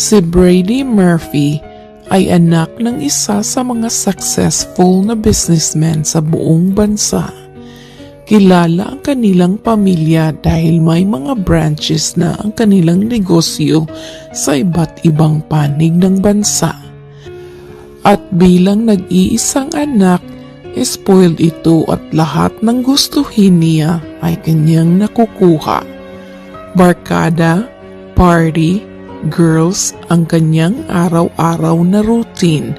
Si Brady Murphy ay anak ng isa sa mga successful na businessman sa buong bansa. Kilala ang kanilang pamilya dahil may mga branches na ang kanilang negosyo sa iba't ibang panig ng bansa. At bilang nag-iisang anak, spoiled ito at lahat ng gustuhin niya ay kanyang nakukuha. Barkada, party, girls ang kanyang araw-araw na routine,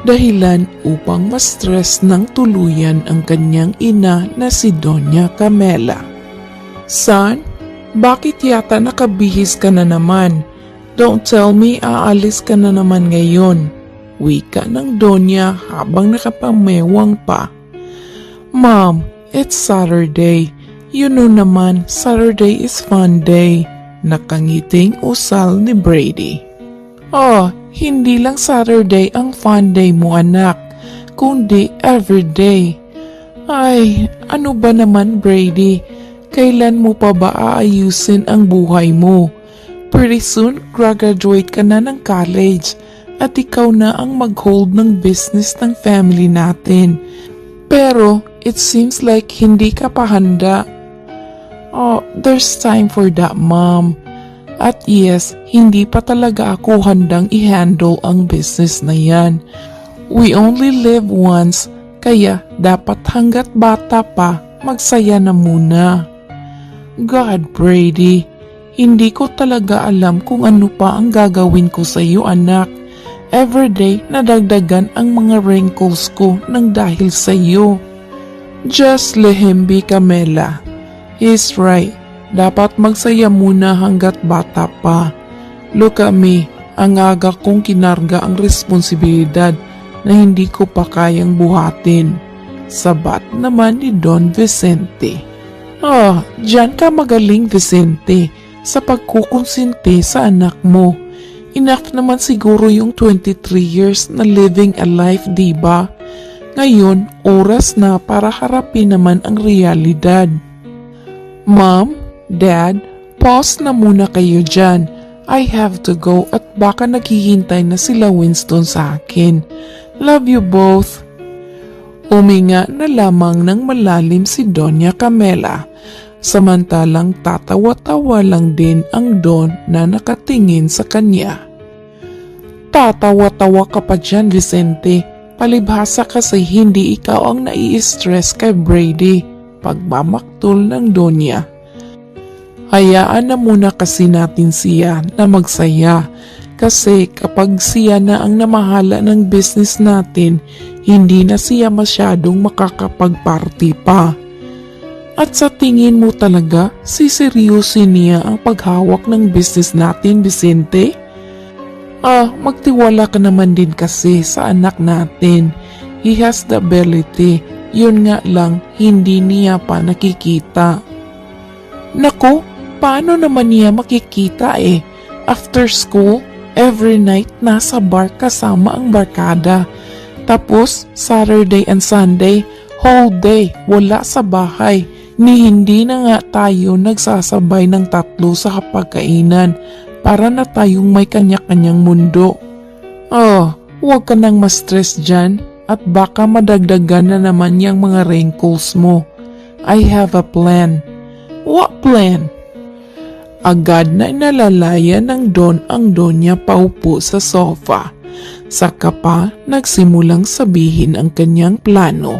dahilan upang ma-stress ng tuluyan ang kanyang ina na si Doña Camela. Son, bakit yata nakabihis ka na naman? Don't tell me aalis ka na naman ngayon. Wika ng Donya habang nakapamewang pa. Mom, it's Saturday. You know naman, Saturday is fun day. Nakangiting usal ni Brady. Oh, hindi lang Saturday ang fun day mo anak, kundi everyday. Ay, ano ba naman Brady? Kailan mo pa ba aayusin ang buhay mo? Pretty soon, graduate ka na ng college at ikaw na ang mag-hold ng business ng family natin. Pero, it seems like hindi ka pa handa. Oh, there's time for that, Mom. At yes, hindi pa talaga ako handang i-handle ang business na yan. We only live once, kaya dapat hanggat bata pa, magsaya na muna. God, Brady, hindi ko talaga alam kung ano pa ang gagawin ko sa iyo, anak. Everyday, nadagdagan ang mga wrinkles ko nang dahil sa iyo. Just let him be, Camela. He's right. Dapat magsaya muna hanggat bata pa. Look at me, ang aga kong kinarga ang responsibilidad na hindi ko pa kayang buhatin. Sabat naman ni Don Vicente. Diyan ka magaling Vicente sa pagkukonsinti sa anak mo. Enough naman siguro yung 23 years na living a life, diba? Ngayon, oras na para harapin naman ang realidad. Mom, Dad, pause na muna kayo dyan. I have to go at baka naghihintay na sila Winston sa akin. Love you both. Huminga na lamang ng malalim si Doña Camela. Samantalang tatawa-tawa lang din ang Don na nakatingin sa kanya. Tatawa-tawa ka pa dyan, Vicente. Palibhasa kasi hindi ikaw ang nai-stress kay Brady. Pagmamaktol ng Donya. Hayaan na muna kasi natin siya na magsaya. Kasi kapag siya na ang namahala ng business natin, hindi na siya masyadong makakapag-party pa. At sa tingin mo talaga, siseryosin niya ang paghawak ng business natin, Vicente? Magtiwala ka naman din kasi sa anak natin. He has the ability. Yun nga lang, hindi niya pa nakikita. Nako, paano naman niya makikita eh? After school, every night nasa bar kasama ang barkada. Tapos, Saturday and Sunday, whole day, wala sa bahay. Ni hindi na nga tayo nagsasabay ng tatlo sa kapagkainan para na tayong may kanya-kanyang mundo. Huwag ka nang ma-stress dyan at baka madagdagan na naman yung mga wrinkles mo. I have a plan. What plan? Agad na inalalaya ng Don ang Donya paupo sa sofa. Saka pa nagsimulang sabihin ang kanyang plano.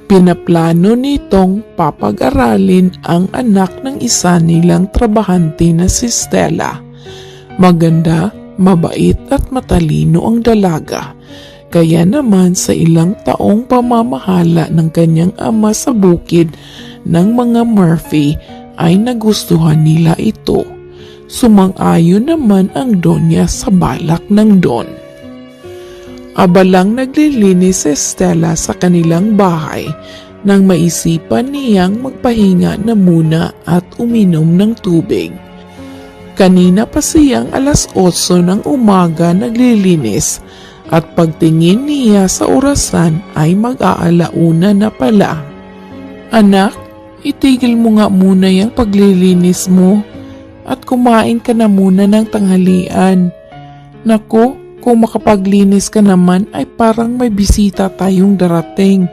Pinaplano nitong papag-aralin ang anak ng isa nilang trabahante na si Stella. Maganda, mabait at matalino ang dalaga. Kaya naman sa ilang taong pamamahala ng kanyang ama sa bukid ng mga Murphy ay nagustuhan nila ito. Sumang-ayon naman ang Donya sa balak ng Don. Abalang naglilinis si Stella sa kanilang bahay nang maisipan niyang magpahinga na muna at uminom ng tubig. Kanina pa siyang 8:00 ng umaga naglilinis at pagtingin niya sa orasan ay mag-aalauna na pala. Anak, itigil mo nga muna yung paglilinis mo. at kumain ka na muna ng tanghalian. Naku, kung makapaglinis ka naman ay parang may bisita tayong darating.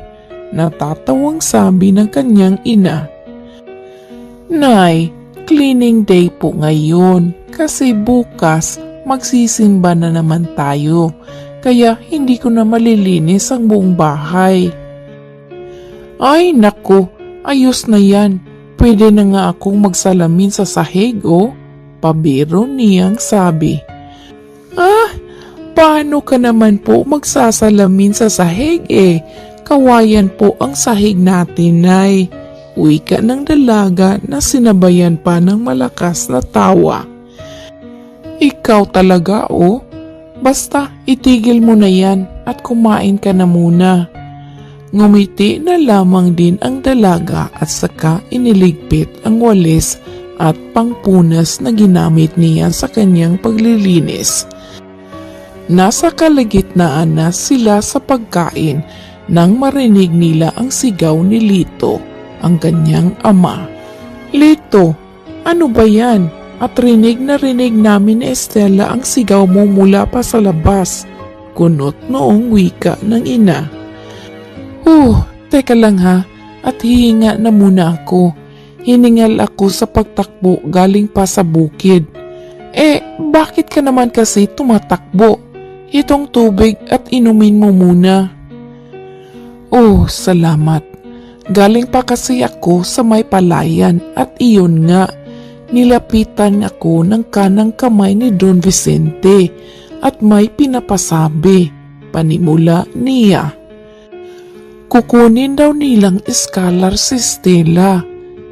Natatawang sabi ng kanyang ina. Nay, cleaning day po ngayon kasi bukas magsisimba na naman tayo. Kaya hindi ko na malilinis ang buong bahay. Ay naku, ayos na yan. Pwede na nga akong magsalamin sa sahig pabiro niyang sabi. Paano ka naman po magsasalamin sa sahig Kawayan po ang sahig natin, Nay. Wika ng dalaga na sinabayan pa ng malakas na tawa. Ikaw talaga Basta itigil mo na yan at kumain ka na muna. Ngumiti na lamang din ang dalaga at saka iniligpit ang walis at pangpunas na ginamit niya sa kanyang paglilinis. Nasa kalagitnaan na sila sa pagkain nang marinig nila ang sigaw ni Lito, ang kanyang ama. Lito, ano ba yan? At rinig na rinig namin ni Estela ang sigaw mo mula pa sa labas. Kunot noong wika ng ina. Teka lang ha, at hihinga na muna ako. Hiningal ako sa pagtakbo galing pa sa bukid. Bakit ka naman kasi tumatakbo? Itong tubig at inumin mo muna. Salamat. Galing pa kasi ako sa may palayan at iyon nga, nilapitan ako ng kanang kamay ni Don Vicente at may pinapasabi, panimula niya. Kukunin daw nilang iskalar si Stella,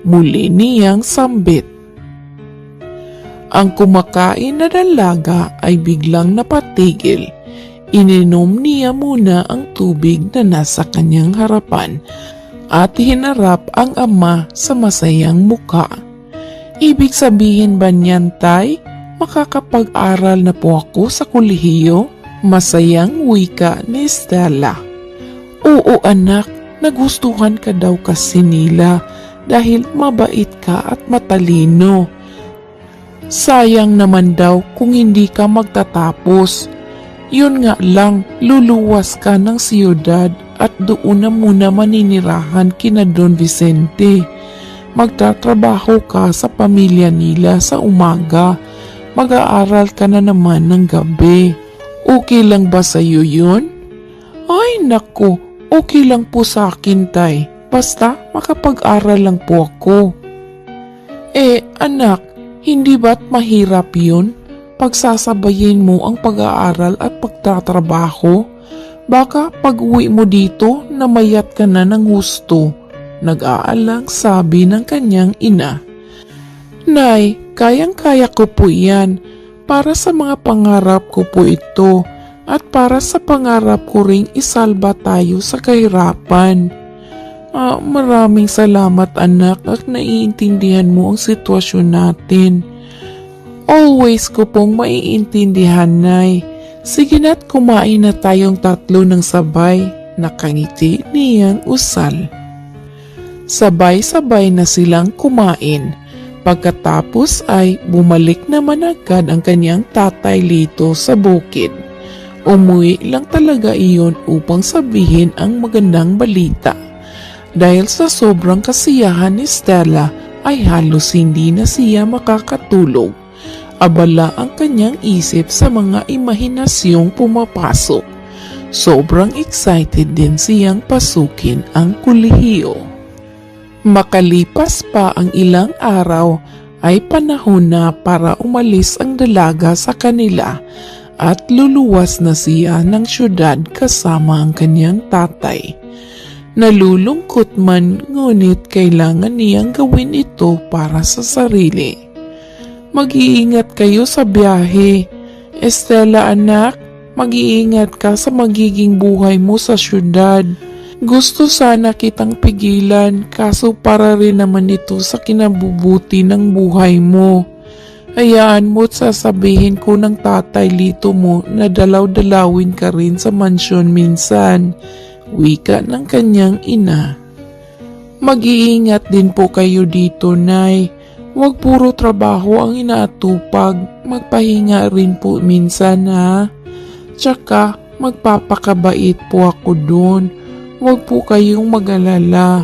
muli niyang sambit. Ang kumakain na dalaga ay biglang napatigil. Ininom niya muna ang tubig na nasa kanyang harapan at hinarap ang ama sa masayang muka. Ibig sabihin ba niyan, Tay? Makakapag-aral na po ako sa kolehiyo? Masayang wika ni Stella. Oo anak, nagustuhan ka daw kasi nila dahil mabait ka at matalino. Sayang naman daw kung hindi ka magtatapos. Yun nga lang, luluwas ka ng siyudad at doon na muna maninirahan kina Don Vicente. Magtatrabaho ka sa pamilya nila sa umaga. Mag-aaral ka na naman ng gabi. Okay lang ba sa'yo yun? Ay naku, okay lang po sa akin, Tay. Basta makapag-aral lang po ako. Anak, hindi ba't mahirap yun? Pagsasabayin mo ang pag-aaral at pagtatrabaho? Baka pag-uwi mo dito, namayat ka na ng gusto. Nag-aalang sabi ng kanyang ina. Nay, kayang-kaya ko po yan. Para sa mga pangarap ko po ito. At para sa pangarap ko ring isalba tayo sa kahirapan. Maraming salamat anak at naiintindihan mo ang sitwasyon natin. Always ko pong maiintindihan, Nay. Sige na't kumain na tayong tatlo ng sabay. Nakangiti niyang usal. Sabay-sabay na silang kumain. Pagkatapos ay bumalik naman agad ang kanyang tatay Lito sa bukid. Umuwi lang talaga iyon upang sabihin ang magandang balita. Dahil sa sobrang kasiyahan ni Stella ay halos hindi na siya makakatulog. Abala ang kanyang isip sa mga imahinasyong pumapasok. Sobrang excited din siyang pasukin ang kolehiyo. Makalipas pa ang ilang araw ay panahon na para umalis ang dalaga sa kanila at luluwas na siya ng syudad kasama ang kanyang tatay. Nalulungkot man ngunit kailangan niyang gawin ito para sa sarili. Mag-iingat kayo sa biyahe. Estela anak, mag-iingat ka sa magiging buhay mo sa syudad. Gusto sana kitang pigilan kaso para rin naman ito sa kinabubuti ng buhay mo. Hayaan mo't sasabihin ko ng tatay Lito mo na dalaw-dalawin ka rin sa mansyon minsan. Wika ng kanyang ina. Mag-iingat din po kayo dito, Nay. Huwag puro trabaho ang inaatupag. Magpahinga rin po minsan ha. Tsaka magpapakabait po ako doon. Huwag po kayong mag-alala.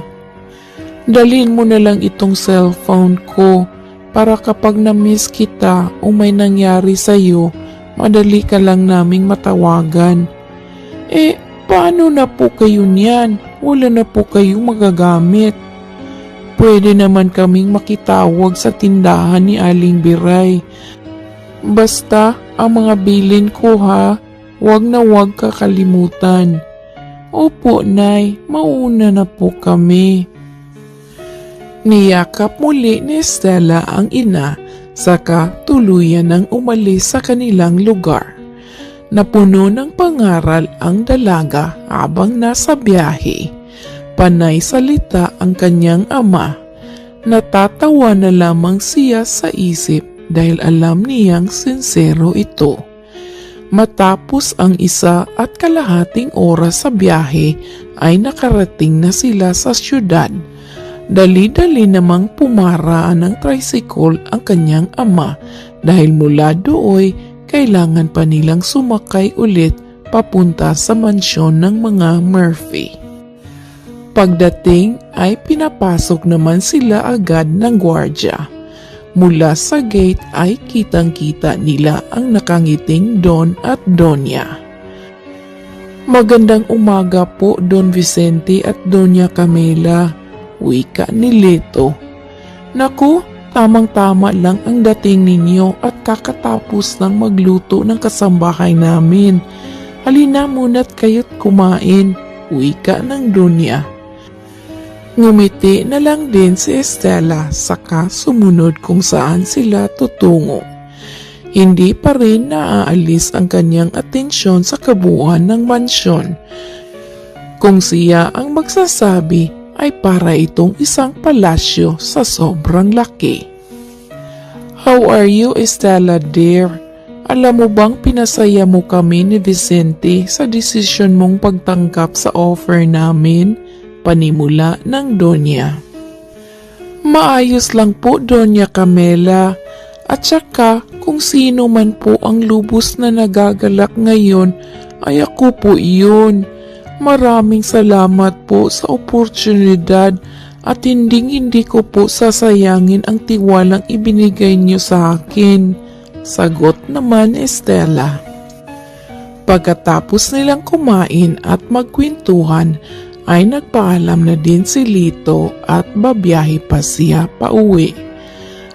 Dalhin mo na lang itong cellphone ko para kapag na-miss kita o may nangyari sa'yo, madali ka lang naming matawagan. Paano na po kayo niyan? Wala na po kayong magagamit. Pwede naman kaming makitawag sa tindahan ni Aling Biray. Basta ang mga bilin ko ha, wag na wag kakalimutan. Opo, Nay, mauna na po kami. Niyakap muli ni Estela ang ina, saka tuluyan ng umalis sa kanilang lugar. Napuno ng pangaral ang dalaga habang nasa biyahe. Panay salita ang kanyang ama. Natatawa na lamang siya sa isip dahil alam niyang sincero ito. Matapos ang 1.5 oras sa biyahe ay nakarating na sila sa syudad. Dali-dali namang pumaraan ng tricycle ang kanyang ama dahil mula dooy kailangan pa nilang sumakay ulit papunta sa mansyon ng mga Murphy. Pagdating ay pinapasok naman sila agad ng gwardya. Mula sa gate ay kitang-kita nila ang nakangiting Don at Donya. Magandang umaga po, Don Vicente at Donya Camela, wika ni Lito. Naku, tamang-tama lang ang dating ninyo at kakatapos ng magluto ng kasambahay namin. Halina muna't kayo't kumain, wika ng Donya. Ngumiti na lang din si Estela saka sumunod kung saan sila tutungo. Hindi pa rin naaalis ang kanyang atensyon sa kabuuan ng mansyon. Kung siya ang magsasabi ay para itong isang palasyo sa sobrang laki. How are you, Estela dear? Alam mo bang pinasaya mo kami ni Vicente sa desisyon mong pagtanggap sa offer namin? Panimula ng Donya. Maayos lang po, Donya Camela. At saka kung sino man po ang lubos na nagagalak ngayon ay ako po iyon. Maraming salamat po sa oportunidad at hindi ko po sasayangin ang tiwalang ibinigay niyo sa akin. Sagot naman Estela. Pagkatapos nilang kumain at magkwentuhan ay nagpaalam na din si Lito at babiyahe pa siya pauwi.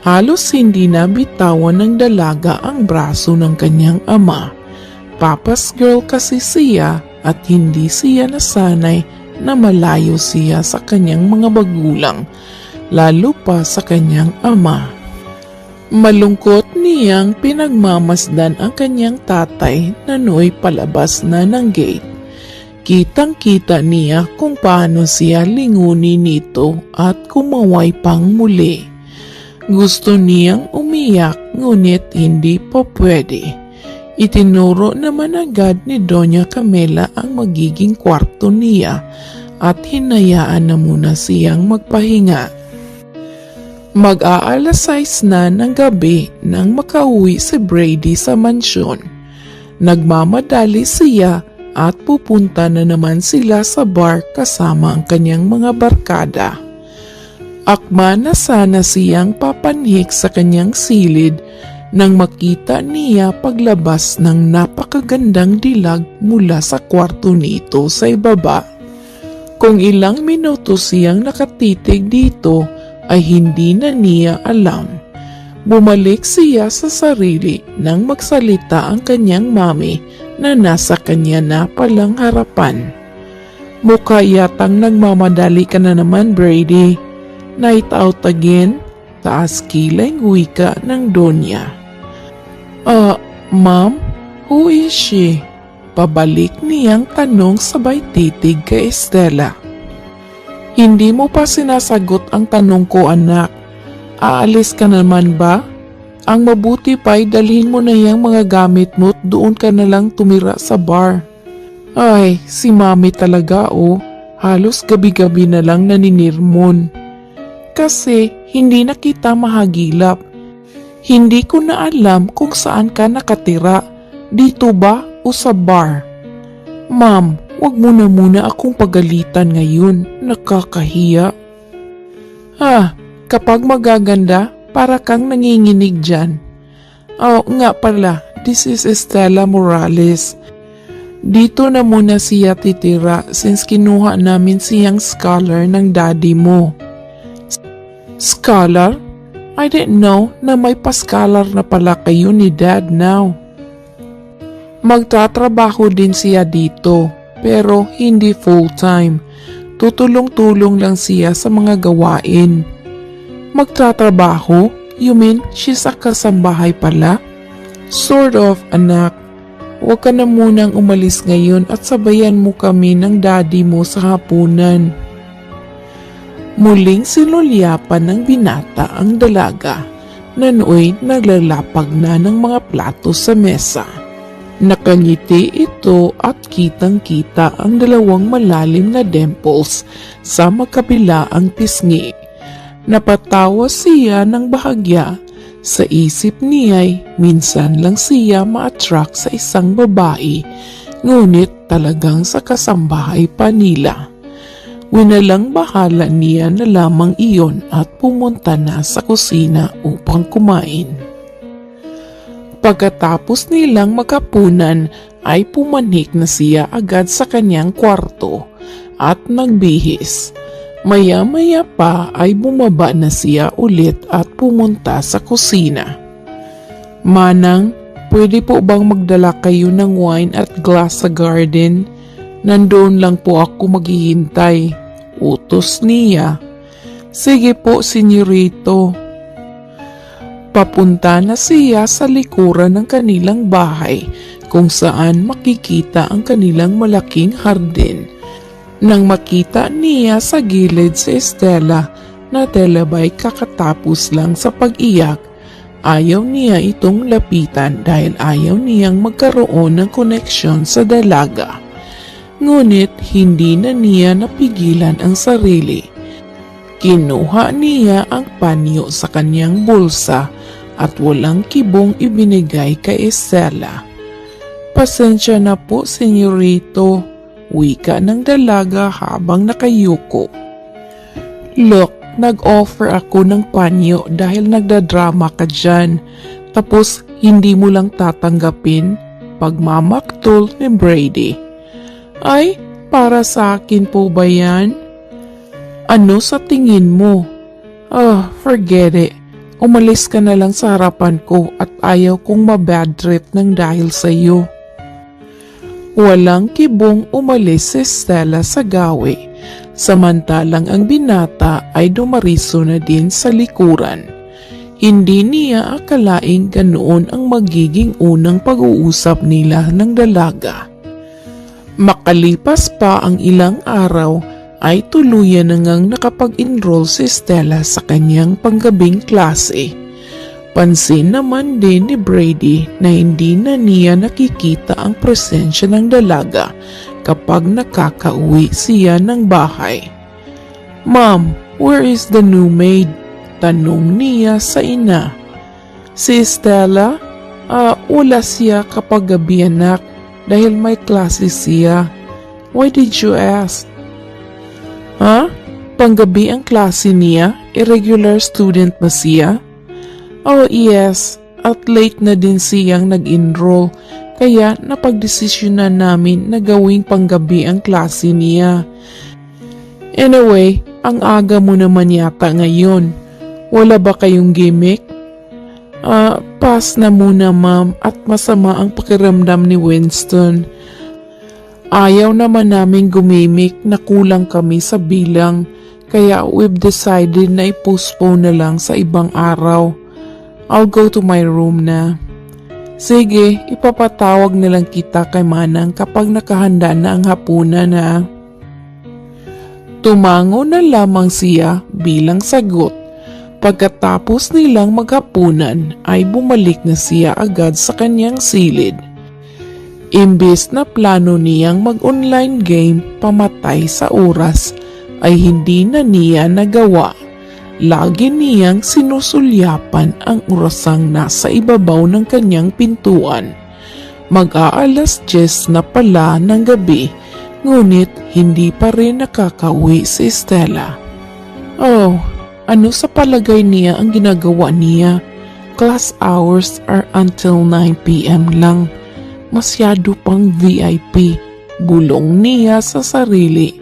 Halos hindi na bitawan ng dalaga ang braso ng kanyang ama. Papa's girl kasi siya at hindi siya nasanay na malayo siya sa kanyang mga magulang, lalo pa sa kanyang ama. Malungkot niyang pinagmamasdan ang kanyang tatay na nooy palabas na ng gate. Kitang-kita niya kung paano siya lingunin nito at kumaway pang muli. Gusto niyang umiyak ngunit hindi pa pwede. Itinuro naman agad ni Donya Camela ang magiging kwarto niya at hinayaan na muna siyang magpahinga. Mag-aalas 6 na ng gabi nang makauwi si Brady sa mansyon. Nagmamadali siya at pupunta na naman sila sa bar kasama ang kanyang mga barkada. Akma na sana siyang papanhik sa kanyang silid nang makita niya paglabas ng napakagandang dilag mula sa kwarto nito sa ibaba. Kung ilang minuto siyang nakatitig dito ay hindi na niya alam. Bumalik siya sa sarili nang magsalita ang kanyang mami na nasa kanya na palang harapan. Mukha yatang nagmamadali ka na naman, Brady. Night out again? Taas kilay wika ng Donya. Ma'am, who is she? Pabalik niyang tanong sabay titig kay Estela. Hindi mo pa sinasagot ang tanong ko, anak. Aalis ka naman ba? Ang mabuti pa'y dalhin mo na yung mga gamit mo at doon ka na lang tumira sa bar. Ay, si mami talaga oh. Halos gabi-gabi na lang naninirmon. Kasi hindi na kita mahagilap. Hindi ko na alam kung saan ka nakatira, dito ba o sa bar? Ma'am, wag mo na muna akong pagalitan ngayon, nakakahiya. Kapag magaganda, para kang nanginginig dyan. Oh, nga pala, this is Estela Morales. Dito na muna siya titira since kinuha namin siyang scholar ng daddy mo. Scholar? I didn't know na may pa-scholar na pala kayo ni dad now. Magtatrabaho din siya dito, pero hindi full-time. Tutulong-tulong lang siya sa mga gawain. Magtatrabaho? You mean she's a kasambahay pala? Sort of, anak. Huwag ka na munang umalis ngayon at sabayan mo kami ng daddy mo sa hapunan. Muling sinulyapan ng binata ang dalaga na nooy naglalapag na ng mga plato sa mesa. Nakangiti ito at kitang-kita ang dalawang malalim na dimples sa magkabilaang pisngi. Napatawa siya ng bahagya. Sa isip niya'y minsan lang siya ma-attract sa isang babae, ngunit talagang sa kasambahay pa nila. Winalang bahala niya na lamang iyon at pumunta na sa kusina upang kumain. Pagkatapos nilang maghapunan ay pumanik na siya agad sa kanyang kwarto at nagbihis. Maya-maya pa ay bumaba na siya ulit at pumunta sa kusina. Manang, pwede po bang magdala kayo ng wine at glass sa garden? Nandoon lang po ako maghihintay. Utos niya. Sige po, senyorito. Papunta na siya sa likuran ng kanilang bahay kung saan makikita ang kanilang malaking hardin. Nang makita niya sa gilid si Estela na telabay kakatapos lang sa pag-iyak, ayaw niya itong lapitan dahil ayaw niyang magkaroon ng koneksyon sa dalaga. Ngunit hindi na niya napigilan ang sarili. Kinuha niya ang panyo sa kanyang bulsa at walang kibong ibinigay kay Estela. Pasensya na po, senyorito. Wika ng dalaga habang nakayuko. Look, nag-offer ako ng panyo dahil nagdadrama ka dyan. Tapos hindi mo lang tatanggapin? Pagmamaktol ni Brady. Ay, para sa akin po ba yan? Ano sa tingin mo? Forget it. Umalis ka na lang sa harapan ko at ayaw kong mabad trip ng dahil sa iyo. Walang kibong umalis si Estela sa gawi, samantalang ang binata ay dumariso na din sa likuran. Hindi niya akalaing ganoon ang magiging unang pag-uusap nila ng dalaga. Makalipas pa ang ilang araw ay tuluyan na ngang nakapag-enroll si Estela sa kanyang panggabing klase. Pansin naman din ni Brady na hindi na niya nakikita ang presensya ng dalaga kapag nakakauwi siya ng bahay. Ma'am, where is the new maid? Tanong niya sa ina. Si Estela? Wala siya kapag gabi anak dahil may klase siya. Why did you ask? Panggabi ang klase niya? Irregular student ba siya? Oh yes, at late na din siyang nag-enroll kaya napagdesisyonan namin na gawing panggabi ang klase niya. Anyway, ang aga mo naman yata ngayon. Wala ba kayong gimmick? Pass na muna ma'am at masama ang pakiramdam ni Winston. Ayaw naman naming gumimik na kulang kami sa bilang kaya we've decided na i-postpone na lang sa ibang araw. I'll go to my room na. Sige, ipapatawag na lang kita kay Manang kapag nakahanda na ang hapunan na. Tumango na lamang siya bilang sagot. Pagkatapos nilang maghapunan ay bumalik na siya agad sa kanyang silid. Imbes na plano niyang mag-online game pamatay sa oras ay hindi na niya nagawa. Lagi niyang sinusulyapan ang orasang nasa ibabaw ng kanyang pintuan. Mag-aalas 10 na pala ng gabi, ngunit hindi pa rin nakakauwi si Stella. Oh, ano sa palagay niya ang ginagawa niya? Class hours are until 9 p.m. lang. Masyado pang VIP, bulong niya sa sarili.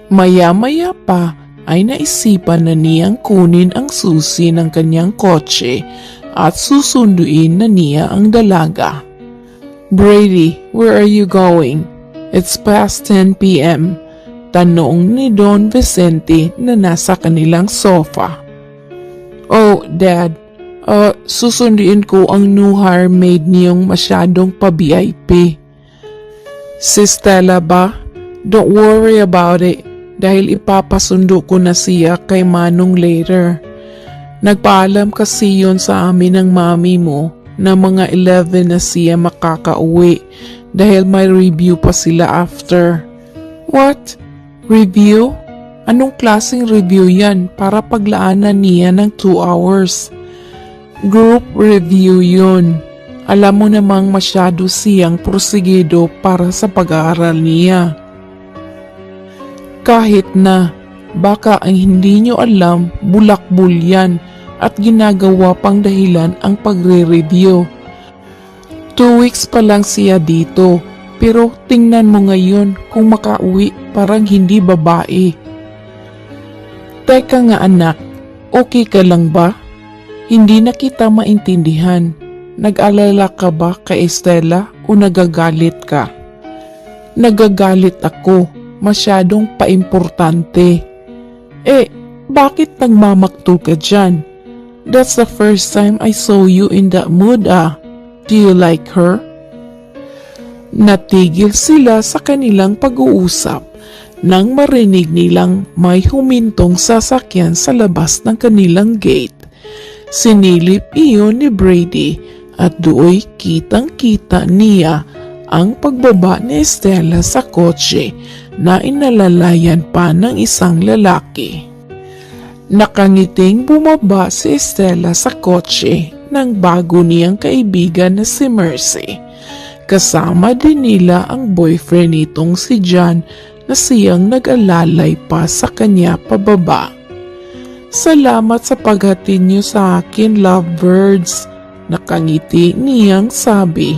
Maya-maya pa ay naisipan na niyang kunin ang susi ng kanyang kotse at susunduin na niya ang dalaga. Brady, where are you going? It's past 10 p.m. Tanong ni Don Vicente na nasa kanilang sofa. Oh, Dad, susunduin ko ang new hire maid niyong masyadong pa-VIP. Si Stella ba? Don't worry about it. Dahil ipapasundo ko na siya kay Manong later. Nagpaalam kasi yun sa amin ng mami mo na mga 11 na siya makakauwi dahil may review pa sila after. What? Review? Anong klaseng review yan para paglaanan niya ng 2 hours? Group review yun. Alam mo namang masyado siyang prosigido para sa pag-aaral niya. Kahit na, baka ang hindi nyo alam, bulakbul yan at ginagawa pang dahilan ang pagre-review. 2 weeks pa lang siya dito, pero tingnan mo ngayon kung makauwi parang hindi babae. Teka nga anak, okay ka lang ba? Hindi na kita maintindihan. Nag-alala ka ba kay Stella o nagagalit ka? Nagagalit ako. Masyadong paimportante. Bakit nagmamaktul ka dyan? That's the first time I saw you in that mood Do you like her? Natigil sila sa kanilang pag-uusap nang marinig nilang may humintong sasakyan sa labas ng kanilang gate. Sinilip iyon ni Brady at do'y kitang-kita niya ang pagbaba ni Stella sa kotse na inalalayan pa ng isang lalaki. Nakangiting bumaba si Stella sa kotse ng bago niyang kaibigan na si Mercy. Kasama din nila ang boyfriend nitong si John na siyang nag-alalay pa sa kanya pababa. Salamat sa paghatid niyo sa akin, lovebirds. Nakangiti niyang sabi.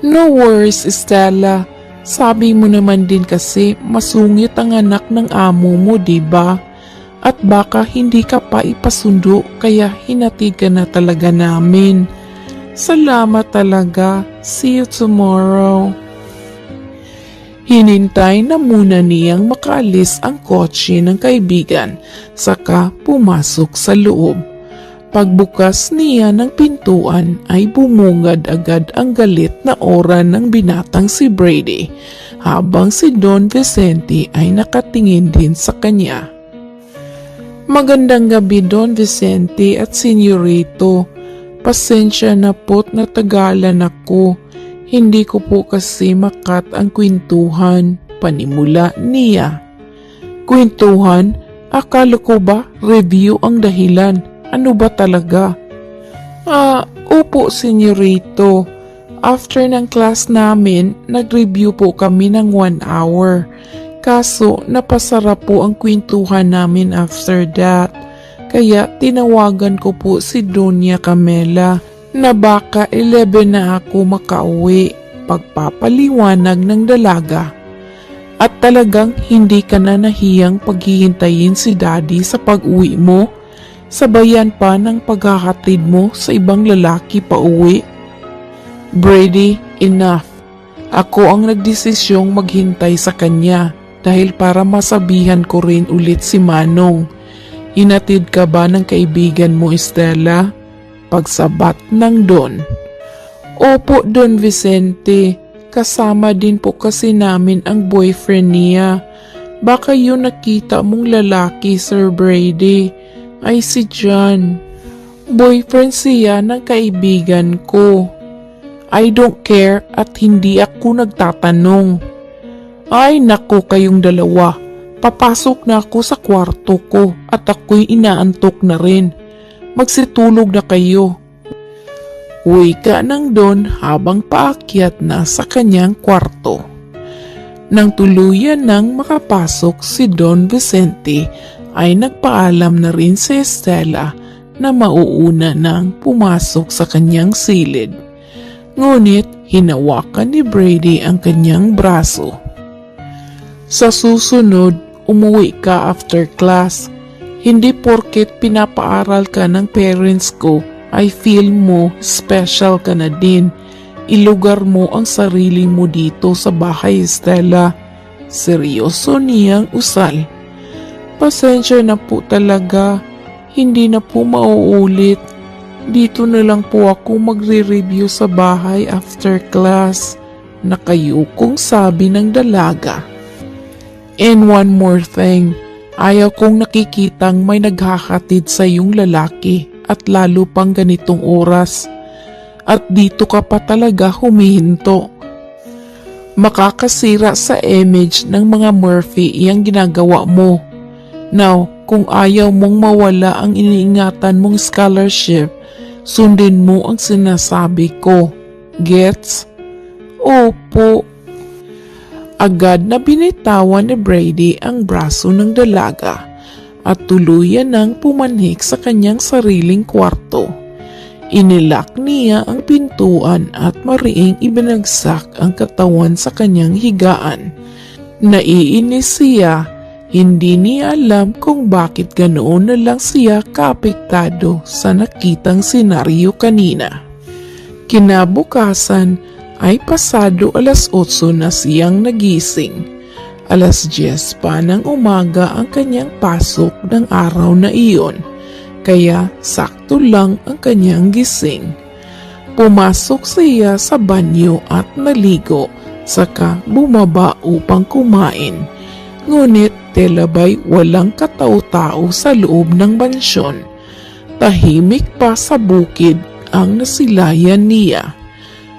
No worries, Stella. Sabi mo naman din kasi masungit ang anak ng amo mo, diba? At baka hindi ka pa ipasundo kaya hinatid ka na talaga namin. Salamat talaga. See you tomorrow. Hinintay na muna niyang makaalis ang kotse ng kaibigan, saka pumasok sa loob. Pagbukas niya ng pintuan ay bumungad agad ang galit na aura ng binatang si Brady, habang si Don Vicente ay nakatingin din sa kanya. Magandang gabi, Don Vicente at Senyorito. Pasensya na po't natagalan ako. Hindi ko po kasi makat ang kwentuhan, panimula niya. Kwentuhan? Akala ko ba review ang dahilan? Ano ba talaga? Opo, Senyorito. After ng class namin, nag-review po kami ng 1 hour. Kaso, napasarap po ang kwentuhan namin after that. Kaya tinawagan ko po si Doña Camela na baka 11 na ako makauwi, pagpapaliwanag ng dalaga. At talagang hindi ka na nahiyang paghihintayin si Daddy sa pag-uwi mo? Sabayan pa ng paghahatid mo sa ibang lalaki pa uwi? Brady, enough. Ako ang nagdesisyong maghintay sa kanya dahil para masabihan ko rin ulit si Manong. Hinatid ka ba ng kaibigan mo, Stella? Pagsabat ng Don. Opo, Don Vicente. Kasama din po kasi namin ang boyfriend niya. Baka yun nakita mong lalaki, Sir Brady. Ay si John. Boyfriend siya ng kaibigan ko. I don't care at hindi ako nagtatanong. Ay naku kayong dalawa. Papasok na ako sa kwarto ko at ako'y inaantok na rin. Magsitulog na kayo. Wika ng Don habang paakyat na sa kanyang kwarto. Nang tuluyan nang makapasok si Don Vicente ay nagpaalam na rin si Estela na mauuna nang pumasok sa kanyang silid. Ngunit hinawakan ni Brady ang kanyang braso. Sa susunod, umuwi ka after class. Hindi porket pinapaaral ka ng parents ko ay feel mo special ka na din. Ilugar mo ang sarili mo dito sa bahay, Estela. Seryoso niyang usal. Pasensya na po talaga. Hindi na po mauulit. Dito na lang po ako magre-review sa bahay after class. Nakayukong sabi ng dalaga. And one more thing. Ayaw kong nakikitang may naghahatid sa iyong lalaki at lalo pang ganitong oras. At dito ka pa talaga humihinto. Makakasira sa image ng mga Murphy iyang ginagawa mo. Now, kung ayaw mong mawala ang iniingatan mong scholarship, sundin mo ang sinasabi ko. Gets? Opo. Agad na binitawan ni Brady ang braso ng dalaga at tuluyan nang pumanhik sa kanyang sariling kwarto. Inilak niya ang pintuan at mariing ibinagsak ang katawan sa kanyang higaan. Naiinis siya. Hindi niya alam kung bakit ganoon na lang siya kaapektado sa nakitang senaryo kanina. Kinabukasan ay pasado 8:00 na siyang nagising. 10:00 pa ng umaga ang kanyang pasok ng araw na iyon, kaya sakto lang ang kanyang gising. Pumasok siya sa banyo at naligo, saka bumaba upang kumain. Ngunit telabay walang katao-tao sa loob ng mansyon. Tahimik pa sa bukid ang nasilayan niya.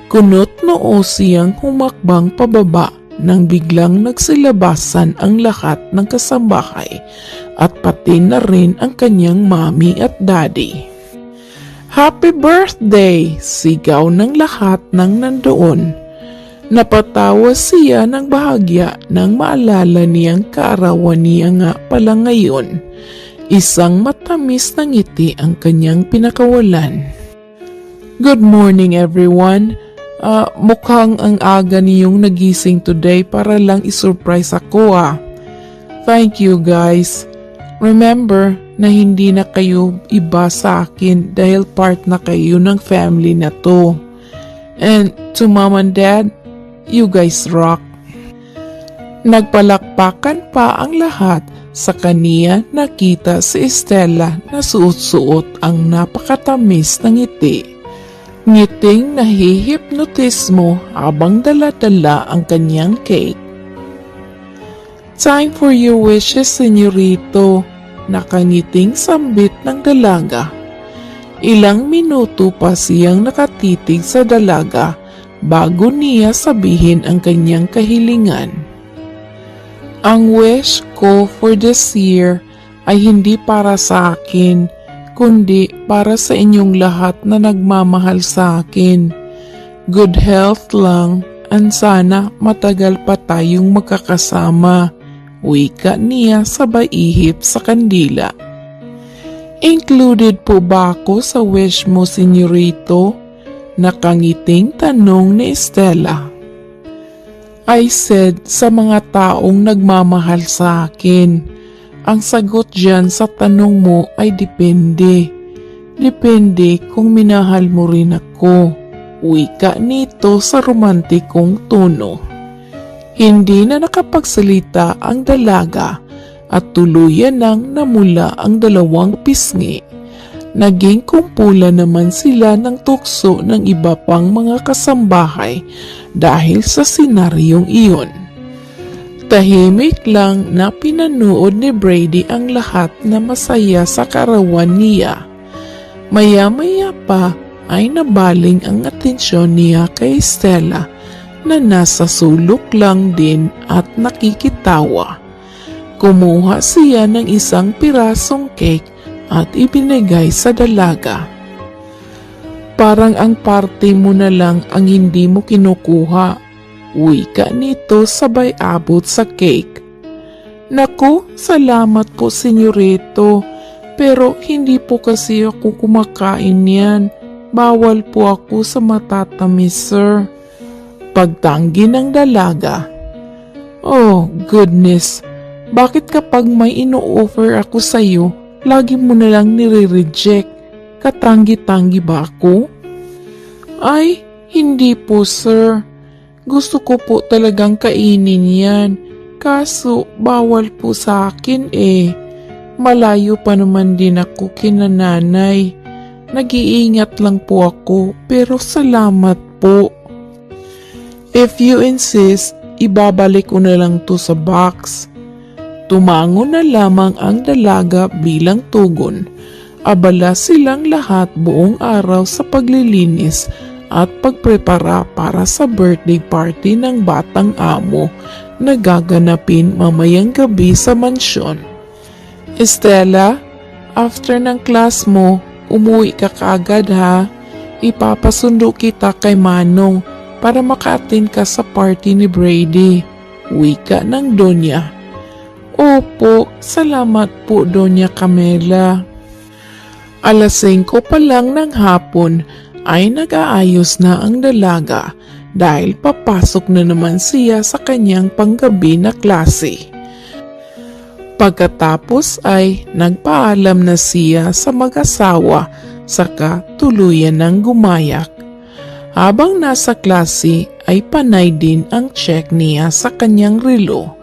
Kunot noo siyang humakbang pababa nang biglang nagsilabasan ang lahat ng kasambahay at pati na rin ang kanyang mami at daddy. Happy birthday! Sigaw ng lahat ng nandoon. Napatawa siya ng bahagya nang maalala niyang kaarawan niya nga pala ngayon. Isang matamis na ngiti ang kanyang pinakawalan. Good morning everyone. Mukhang ang aga niyong nagising today para lang isurprise ako ah. Thank you guys. Remember na hindi na kayo iba sa akin dahil part na kayo ng family na to. And to mom and dad, you guys rock. Nagpalakpakan pa ang lahat. Sa kaniya nakita si Estela na suot-suot ang napakatamis na ngiti. Ngiting nahihipnotismo habang dala-dala ang kanyang cake. Time for your wishes, senyorito. Nakangiting sambit ng dalaga. Ilang minuto pa siyang nakatitig sa dalaga bago niya sabihin ang kanyang kahilingan. Ang wish ko for this year ay hindi para sa akin, kundi para sa inyong lahat na nagmamahal sa akin. Good health lang, and sana matagal pa tayong magkakasama, wika niya sabay ihip sa kandila. Included po ba ako sa wish mo, senyorito? Nakangiting tanong ni Estela. I said sa mga taong nagmamahal sa akin. Ang sagot dyan sa tanong mo ay depende. Depende kung minahal mo rin ako. Wika nito sa romantikong tono. Hindi na nakapagsalita ang dalaga at tuluyan nang namula ang dalawang pisngi. Naging kumpulan naman sila ng tukso ng iba pang mga kasambahay dahil sa senaryong iyon. Tahimik lang na pinanood ni Brady ang lahat na masaya sa kaarawan niya. Maya-maya pa ay nabaling ang atensyon niya kay Estela na nasa sulok lang din at nakikitawa. Kumuha siya ng isang pirasong cake at ibinigay sa dalaga. Parang ang parte mo na lang ang hindi mo kinukuha. Wika nito sabay abot sa cake. Naku, salamat po senyorito. Pero hindi po kasi ako kumakain yan. Bawal po ako sa matatamis, sir. Pagtanggi ng dalaga. Oh, goodness. Bakit kapag may ino-offer ako sa'yo, lagi mo na lang nire-reject? Katanggi-tanggi ba ako? Ay, hindi po, sir. Gusto ko po talagang kainin yan. Kaso, bawal po sa akin eh. Malayo pa naman din ako kina nanay. Nag-iingat lang po ako, pero salamat po. If you insist, ibabalik ko na lang to sa box. Tumango na lamang ang dalaga bilang tugon. Abala silang lahat buong araw sa paglilinis at pagprepara para sa birthday party ng batang amo na gaganapin mamayang gabi sa mansyon. Estela, after ng class mo, umuwi ka kaagad ha. Ipapasundo kita kay Manong para maka-attend ka sa party ni Brady. Wika ng Donya. Opo, salamat po Donya Camela. Alas 5 pa lang ng hapon ay nag-aayos na ang dalaga dahil papasok na naman siya sa kanyang panggabi na klase. Pagkatapos ay nagpaalam na siya sa mag-asawa saka tuluyan ng gumayak. Habang nasa klase ay panay din ang check niya sa kanyang relo.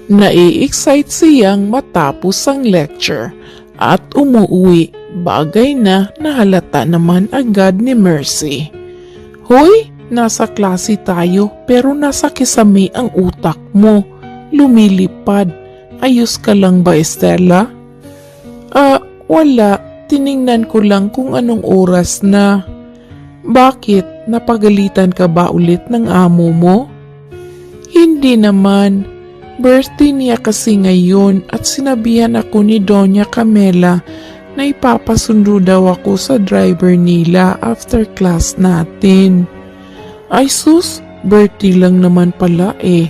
Nai-excite siyang matapos ang lecture at umuwi, bagay na nahalata naman agad ni Mercy. Hoy, nasa klase tayo pero nasa kisame ang utak mo. Lumilipad. Ayos ka lang ba, Estela? Wala. Tiningnan ko lang kung anong oras na. Bakit? Napagalitan ka ba ulit ng amo mo? Hindi naman. Birthday niya kasi ngayon at sinabihan ako ni Donya Camela na ipapasundo daw ako sa driver nila after class natin. Ay sus, birthday lang naman pala eh.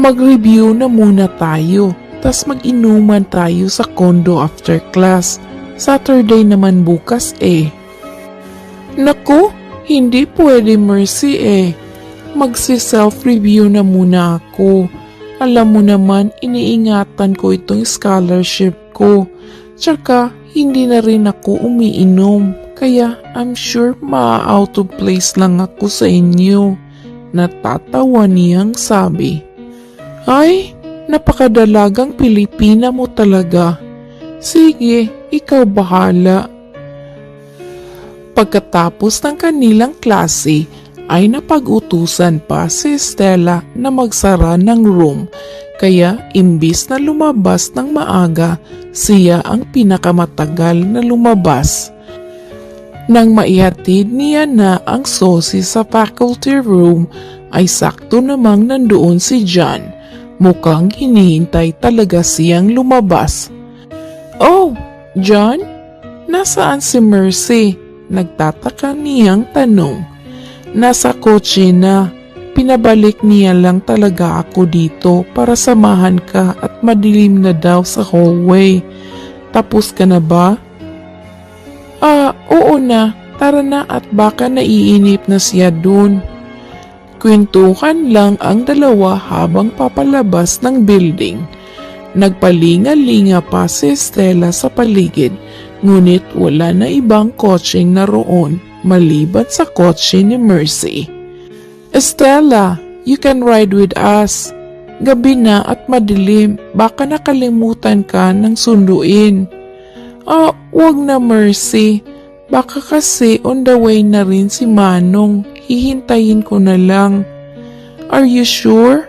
Mag-review na muna tayo, tas mag-inuman tayo sa condo after class. Saturday naman bukas eh. Naku, hindi pwede Mercy eh. Magsi-self-review na muna ako. Alam mo naman, iniingatan ko itong scholarship ko. Tsaka, hindi na rin ako umiinom. Kaya, I'm sure ma-out of place lang ako sa inyo. Natatawa niyang sabi. Ay, napakadalagang Pilipina mo talaga. Sige, ikaw bahala. Pagkatapos ng kanilang klase, ay napag-utusan pa si Estela na magsara ng room, kaya imbis na lumabas ng maaga, siya ang pinakamatagal na lumabas. Nang maihatid niya na ang sosi sa faculty room, ay sakto namang nandoon si John. Mukhang hinihintay talaga siyang lumabas. Oh, John? Nasaan si Mercy? Nagtataka niyang tanong. Nasa kotse na. Pinabalik niya lang talaga ako dito para samahan ka at madilim na daw sa hallway. Tapos ka na ba? Oo na. Tara na at baka naiinip na siya dun. Kwentuhan lang ang dalawa habang papalabas ng building. Nagpalinga-linga pa si Estela sa paligid, ngunit wala na ibang kotseng naroon maliban sa kotse ni Mercy. Estela, you can ride with us. Gabi na at madilim, baka nakalimutan ka ng sunduin. Wag na Mercy. Baka kasi on the way na rin si Manong. Hihintayin ko na lang. Are you sure?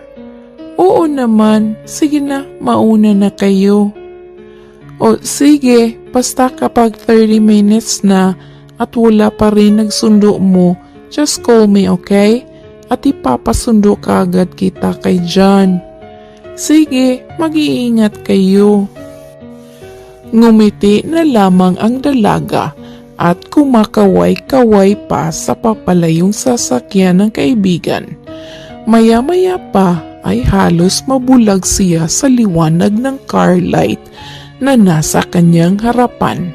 Oo naman. Sige na, mauna na kayo. O sige, basta kapag 30 minutes na at wala pa rin nagsundo mo, just call me, okay? At ipapasundo ka agad kita kay John. Sige, mag-iingat kayo. Ngumiti na lamang ang dalaga at kumakaway-kaway pa sa papalayong sasakyan ng kaibigan. Maya-maya pa ay halos mabulag siya sa liwanag ng car light na nasa kanyang harapan.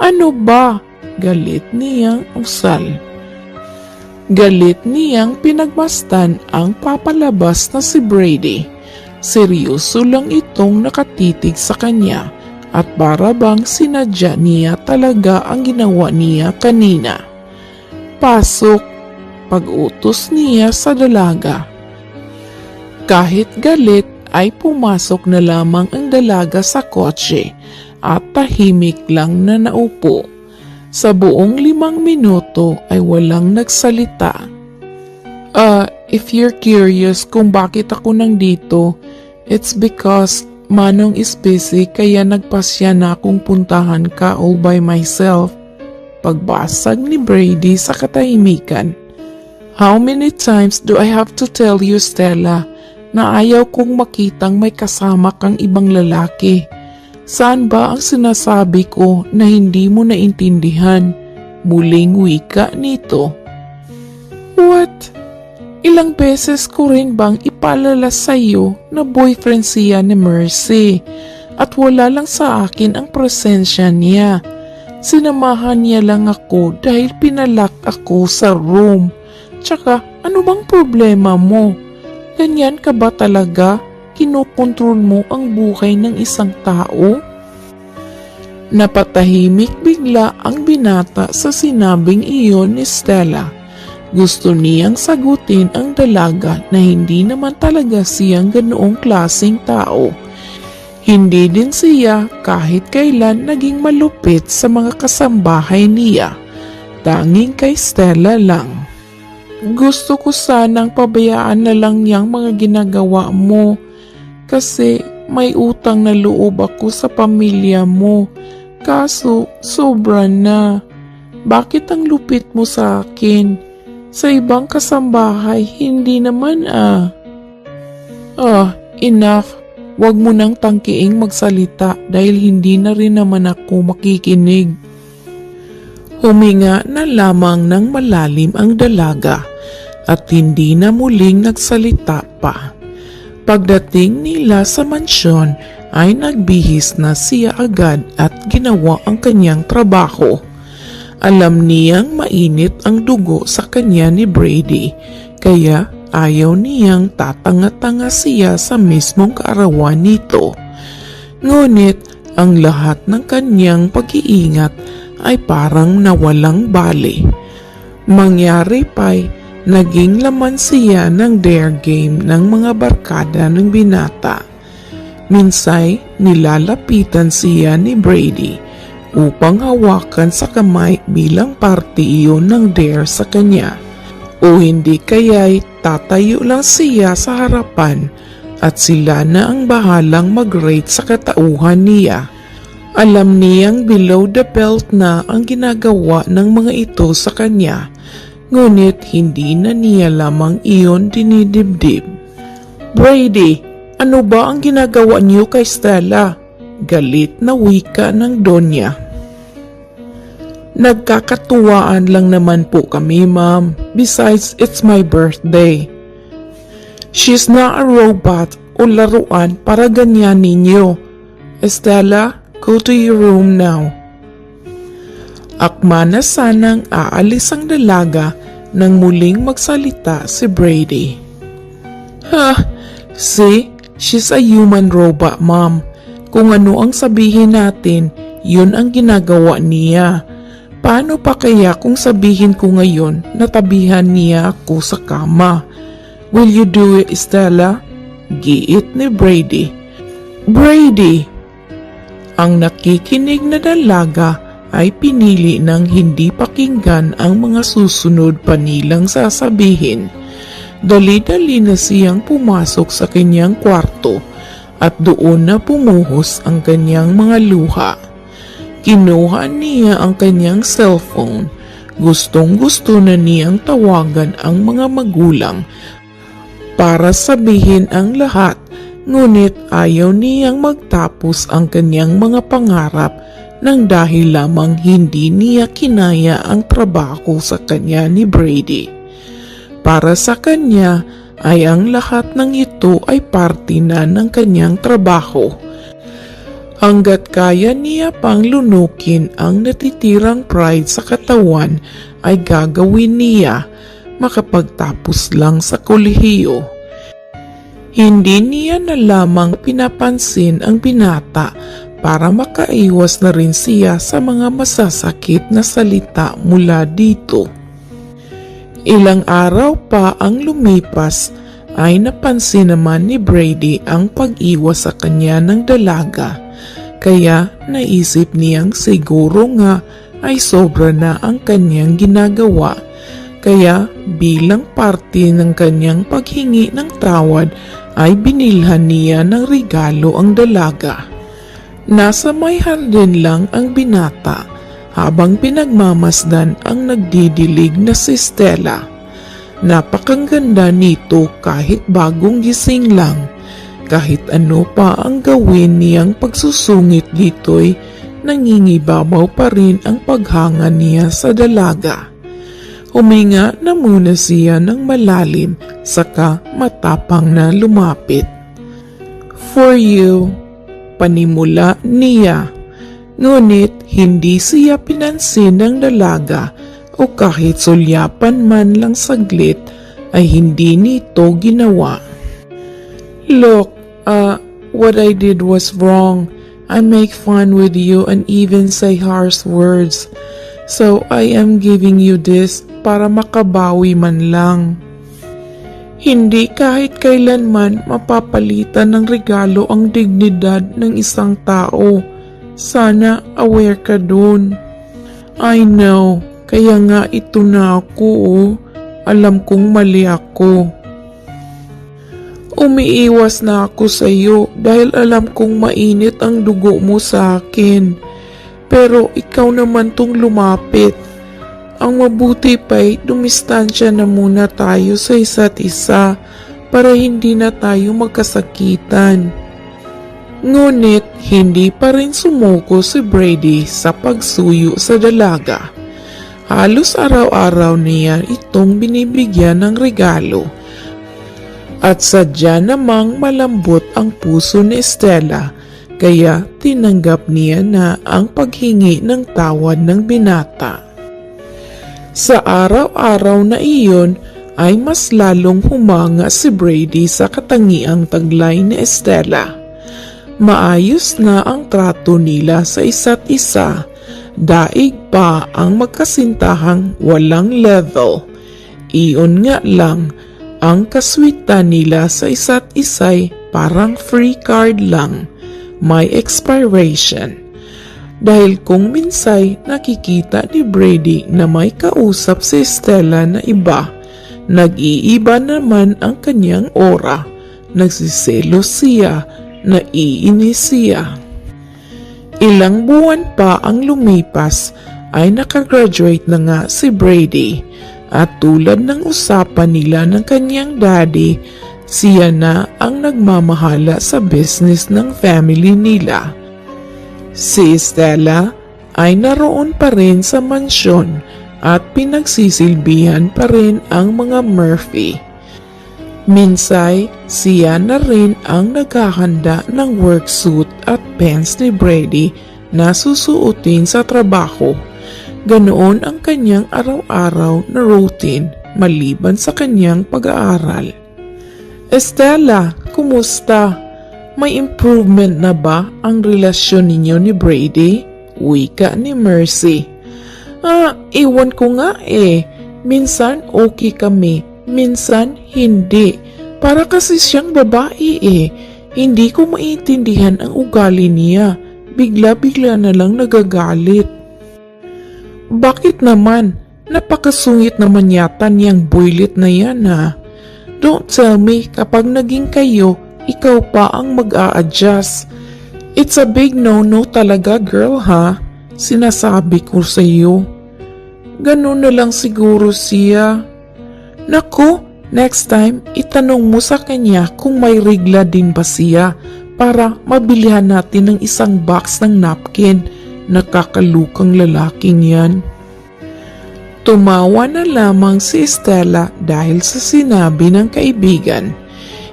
Ano ba? Galit niyang usal. Galit niyang pinagmasdan ang papalabas na si Brady. Seryoso lang itong nakatitig sa kanya at para bang sinadya niya talaga ang ginawa niya kanina. Pasok, pag-utos niya sa dalaga. Kahit galit ay pumasok na lamang ang dalaga sa kotse at tahimik lang na naupo. Sa buong 5 minuto ay walang nagsalita. If you're curious kung bakit ako nandito, it's because Manong is busy kaya nagpasya na akong puntahan ka all by myself. Pagbasag ni Brady sa katahimikan. How many times do I have to tell you, Stella, na ayaw kong makitang may kasama kang ibang lalaki? Saan ba ang sinasabi ko na hindi mo naintindihan? Muling wika nito. What? Ilang beses ko rin bang ipaalala sa'yo na boyfriend siya ni Mercy at wala lang sa akin ang presensya niya. Sinamahan niya lang ako dahil pinalak ako sa room. Tsaka ano bang problema mo? Ganyan ka ba talaga? Kinokontrol mo ang buhay ng isang tao? Napatahimik bigla ang binata sa sinabing iyon ni Stella. Gusto niyang sagutin ang dalaga na hindi naman talaga siyang ganoong klaseng tao. Hindi din siya kahit kailan naging malupit sa mga kasambahay niya. Tanging kay Stella lang. Gusto ko sanang pabayaan na lang niyang mga ginagawa mo kasi may utang na loob ako sa pamilya mo. Kaso sobra na. Bakit ang lupit mo sa akin? Sa ibang kasambahay, hindi naman enough. Huwag mo nang tangkiing magsalita dahil hindi na rin naman ako makikinig. Huminga na lamang ng malalim ang dalaga at hindi na muling nagsalita pa. Pagdating nila sa mansyon ay nagbihis na siya agad at ginawa ang kanyang trabaho. Alam niyang mainit ang dugo sa kanya ni Brady, kaya ayaw niyang tatanga-tanga siya sa mismong kaarawan nito. Ngunit ang lahat ng kanyang pag-iingat ay parang nawalang bali. Mangyari pa'y naging laman siya ng dare game ng mga barkada ng binata. Minsay nilalapitan siya ni Brady upang hawakan sa kamay bilang parte iyon ng dare sa kanya. O hindi kaya'y tatayo lang siya sa harapan at sila na ang bahalang mag-rate sa katauhan niya. Alam niyang below the belt na ang ginagawa ng mga ito sa kanya, ngunit hindi na niya lamang iyon dinidibdib. Brady, ano ba ang ginagawa niyo kay Stella? Galit na wika ng Donya. Nagkakatuwaan lang naman po kami, ma'am. Besides, it's my birthday. She's not a robot o laruan para ganyan ninyo. Estella, go to your room now. Akma na sanang aalis ang dalaga nang muling magsalita si Brady. See? She's a human robot, ma'am. Kung ano ang sabihin natin, yun ang ginagawa niya. Paano pa kaya kung sabihin ko ngayon na tabihan niya ako sa kama? Will you do it, Stella? Giit ni Brady. Brady! Ang nakikinig na dalaga ay pinili ng hindi pakinggan ang mga susunod pa nilang sasabihin. Dali-dali na siyang pumasok sa kanyang kwarto at doon na pumuhos ang kanyang mga luha. Kinuha niya ang kanyang cellphone. Gustong-gusto na niyang tawagan ang mga magulang para sabihin ang lahat Ngunit ayaw niyang magtapos ang kanyang mga pangarap nang dahil lamang hindi niya kinaya ang trabaho sa kanya ni Brady. Para sa kanya ay ang lahat ng ito ay parte na ng kanyang trabaho. Hanggat kaya niya pang lunukin ang natitirang pride sa katawan ay gagawin niya makapagtapos lang sa kolehiyo. Hindi niya na lamang pinapansin ang binata para makaiwas na rin siya sa mga masasakit na salita mula dito. Ilang araw pa ang lumipas ay napansin naman ni Brady ang pag-iwas sa kanya ng dalaga, kaya naisip niyang siguro nga ay sobra na ang kanyang ginagawa, kaya bilang parte ng kanyang paghingi ng tawad ay binilhan niya ng regalo ang dalaga. Nasa may hardin lang ang binata habang pinagmamasdan ang nagdidilig na si Stella. Napakaganda nito kahit bagong gising lang. Kahit ano pa ang gawin niyang pagsusungit dito'y nangingibabaw pa rin ang paghanga niya sa dalaga. Huminga na muna siya ng malalim saka matapang na lumapit. "For you," panimula niya. Ngunit hindi siya pinansin ng dalaga o kahit sulyapan man lang saglit ay hindi nito ginawa. "Look, what I did was wrong. I make fun with you and even say harsh words. So I am giving you this para makabawi man lang." Hindi kahit kailanman mapapalitan ng regalo ang dignidad ng isang tao. Sana aware ka dun. I know, kaya nga ito na ako oh. Alam kong mali ako. Umiiwas na ako sa iyo dahil alam kong mainit ang dugo mo sa akin. Pero ikaw naman tong lumapit. Ang mabuti pa'y dumistansya na muna tayo sa isa't isa para hindi na tayo magkasakitan. Ngunit hindi pa rin sumuko si Brady sa pagsuyo sa dalaga. Halos araw-araw niya itong binibigyan ng regalo. At sadya namang malambot ang puso ni Stella, kaya tinanggap niya na ang paghingi ng tawad ng binata. Sa araw-araw na iyon ay mas lalong humanga si Brady sa katangiang taglay ni Stella. Maayos na ang trato nila sa isa't isa, daig pa ang magkasintahang walang level. Iyon nga lang, ang kaswitan nila sa isa't isa'y parang free card lang, may expiration. Dahil kung minsay nakikita ni Brady na may kausap si Stella na iba, nag-iiba naman ang kanyang aura, nagsiselos siya, naiinis siya. Ilang buwan pa ang lumipas ay nakagraduate na nga si Brady at tulad ng usapan nila ng kanyang daddy, siya na ang nagmamahala sa business ng family nila. Si Stella ay naroon pa rin sa mansyon at pinagsisilbihan pa rin ang mga Murphy. Minsay, siya na rin ang naghahanda ng worksuit at pants ni Brady na susuotin sa trabaho. Ganoon ang kanyang araw-araw na routine maliban sa kanyang pag-aaral. "Stella, kumusta? May improvement na ba ang relasyon ninyo ni Brady?" Wika ni Mercy. Iwan ko nga eh. Minsan okay kami. Minsan hindi. Para kasi siyang babae eh. Hindi ko maintindihan ang ugali niya. Bigla-bigla na lang nagagalit. Bakit naman? Napakasungit naman yata niyang boylet na yan ha. Don't tell me kapag naging kayo, ikaw pa ang mag-a-adjust. It's a big no-no talaga girl ha. Sinasabi ko sa iyo. Ganun na lang siguro siya. Naku, Next time, itanong mo sa kanya kung may regla din ba siya para mabilihan natin ng isang box ng napkin. Nakakalukang lalaking yan. Tumawa na lamang si Stella dahil sa sinabi ng kaibigan.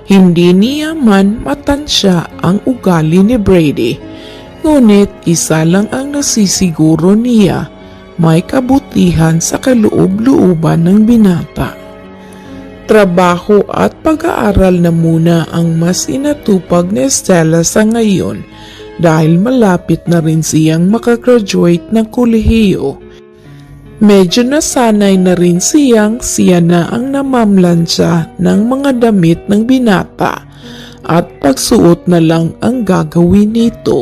Hindi niya man matansya ang ugali ni Brady. Ngunit isa lang ang nasisiguro niya, may kabutihan sa kaloob-looban ng binata. Trabaho at pag-aaral na muna ang mas inatupag ni Stella sa ngayon dahil malapit na rin siyang makagraduate ng kolehiyo. Medyo nasanay na rin siya na ang namamlansya ng mga damit ng binata at pagsuot na lang ang gagawin nito.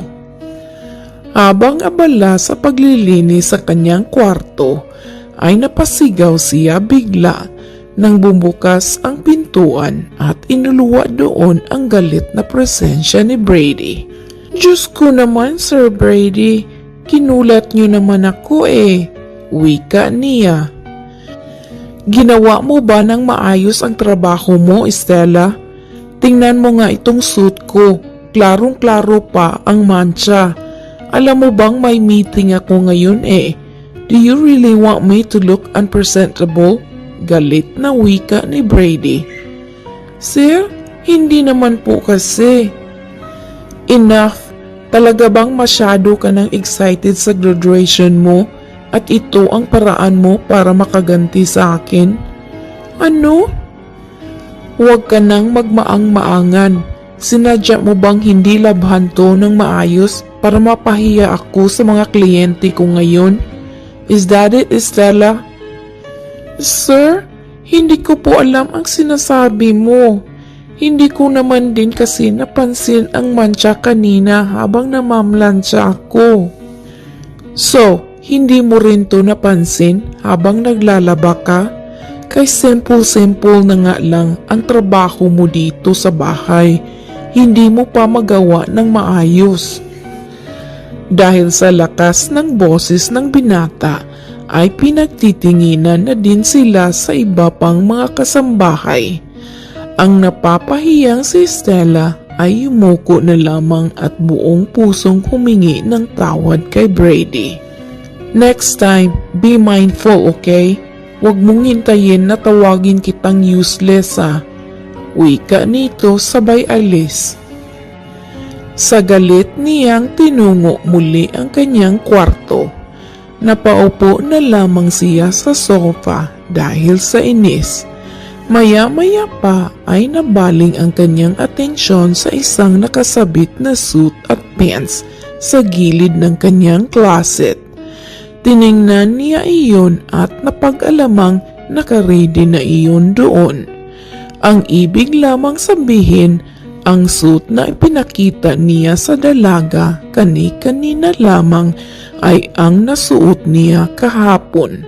Habang abala sa paglilinis sa kanyang kwarto, ay napasigaw siya bigla nang bumukas ang pintuan at inuluwa doon ang galit na presensya ni Brady. Diyos ko naman, Sir Brady, kinulat niyo naman ako eh. Wika niya. Ginawa mo ba ng maayos ang trabaho mo, Stella? Tingnan mo nga itong suit ko. Klarong-klaro pa ang mancha. Alam mo bang may meeting ako ngayon eh? Do you really want me to look unpresentable? Galit na wika ni Brady. Sir, hindi naman po kasi. Enough. Talaga bang masyado ka nang excited sa graduation mo? At ito ang paraan mo para makaganti sa akin? Ano? Huwag ka nang magmaang-maangan. Sinadya mo bang hindi labhan to ng maayos para mapahiya ako sa mga kliyente ko ngayon? Is that it, Stella? Sir, hindi ko po alam ang sinasabi mo. Hindi ko naman din kasi napansin ang mancha kanina habang namamlansya ako. So, hindi mo rin to napansin habang naglalaba ka? Kay simple-simple na nga lang ang trabaho mo dito sa bahay. Hindi mo pa magawa ng maayos. Dahil sa lakas ng boses ng binata, ay pinagtitinginan na din sila sa iba pang mga kasambahay. Ang napapahiyang si Stella ay yumuko na lamang at buong pusong humingi ng tawad kay Brady. Next time, be mindful, okay? Huwag mong hintayin na tawagin kitang useless ha. Wika nito sabay alis. Sa galit niyang tinungo muli ang kanyang kwarto. Napaupo na lamang siya sa sofa dahil sa inis. Maya-maya pa ay nabaling ang kanyang atensyon sa isang nakasabit na suit at pants sa gilid ng kanyang closet. Tiningnan niya iyon at napag-alamang nakaready na iyon doon. Ang ibig lamang sabihin, ang suit na ipinakita niya sa dalaga kani-kanina lamang ay ang nasuot niya kahapon.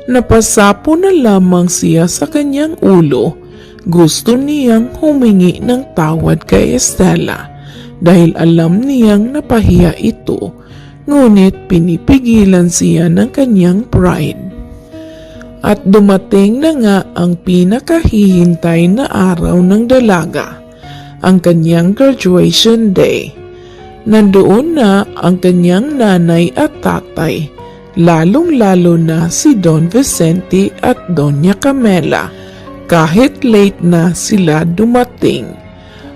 Napasapo na lamang siya sa kanyang ulo. Gusto niyang humingi ng tawad kay Stella dahil alam niyang napahiya ito. Ngunit pinipigilan siya ng kanyang pride. At dumating na nga ang pinakahihintay na araw ng dalaga, ang kanyang graduation day. Nandoon na ang kanyang nanay at tatay, lalong-lalo na si Don Vicente at Doña Camela. Kahit late na sila dumating,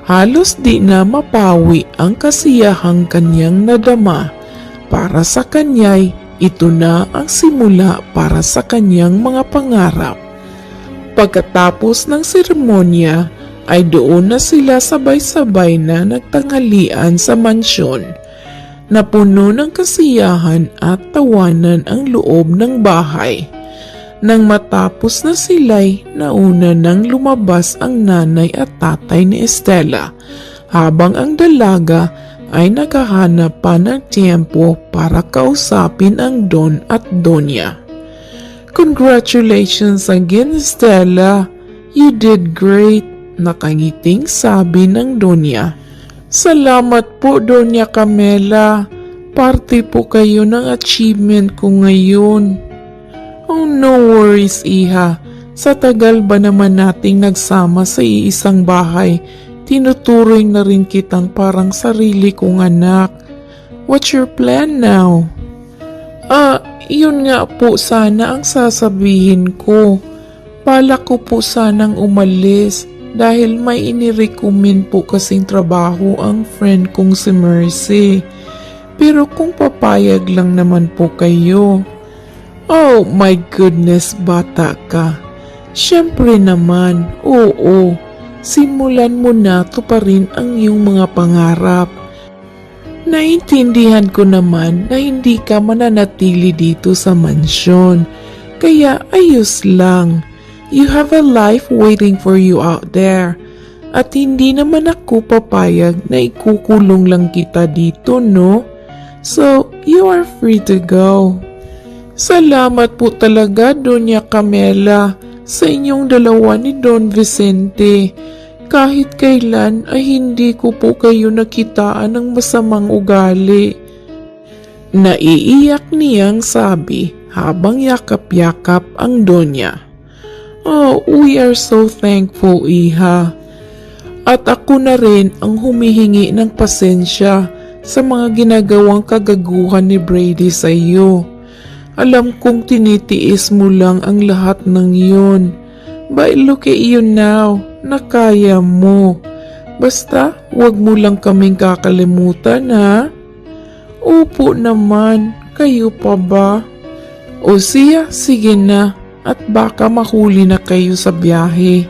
halos di na mapawi ang kasiyahang kanyang nadama. Para sa kanya'y ito na ang simula para sa kanyang mga pangarap. Pagkatapos ng seremonya ay doon na sila sabay-sabay na nagtanghalian sa mansyon. Napuno ng kasiyahan at tawanan ang loob ng bahay. Nang matapos na sila'y nauna nang lumabas ang nanay at tatay ni Stella, habang ang dalaga ay naghahanap pa ng tiyempo para kausapin ang Don at Donya. Congratulations again, Stella! You did great! Nakangiting sabi ng Donya. Salamat po, Doña Camela. Parte po kayo ng achievement ko ngayon. Oh, no worries, Iha. Sa tagal ba naman nating nagsama sa iisang bahay, tinuturing na rin kitang parang sarili kong anak. What's your plan now? Yun nga po sana ang sasabihin ko. Balak ko po sanang umalis dahil may inirecommend po kasing trabaho ang friend kong si Mercy. Pero kung papayag lang naman po kayo. Oh my goodness, bata ka. Siyempre naman, oo. Simulan mo na tuparin ang iyong mga pangarap. Naintindihan ko naman na hindi ka mananatili dito sa mansyon. Kaya ayos lang. You have a life waiting for you out there. At hindi naman ako papayag na ikukulong lang kita dito, no? So, you are free to go. Salamat po talaga, Doña Camela, sa inyong dalawa ni Don Vicente. Kahit kailan ay hindi ko po kayo nakitaan ng masamang ugali. Naiiyak niyang sabi habang yakap-yakap ang Donya. Oh, we are so thankful, Iha. At ako na rin ang humihingi ng pasensya sa mga ginagawang kagaguhan ni Brady sa iyo. Alam kong tinitiis mo lang ang lahat ng yun. But look at you now, nakaya mo. Basta, wag mo lang kaming kakalimutan, ha? Opo naman, kayo pa ba? O siya, sige na, at baka mahuli na kayo sa biyahe.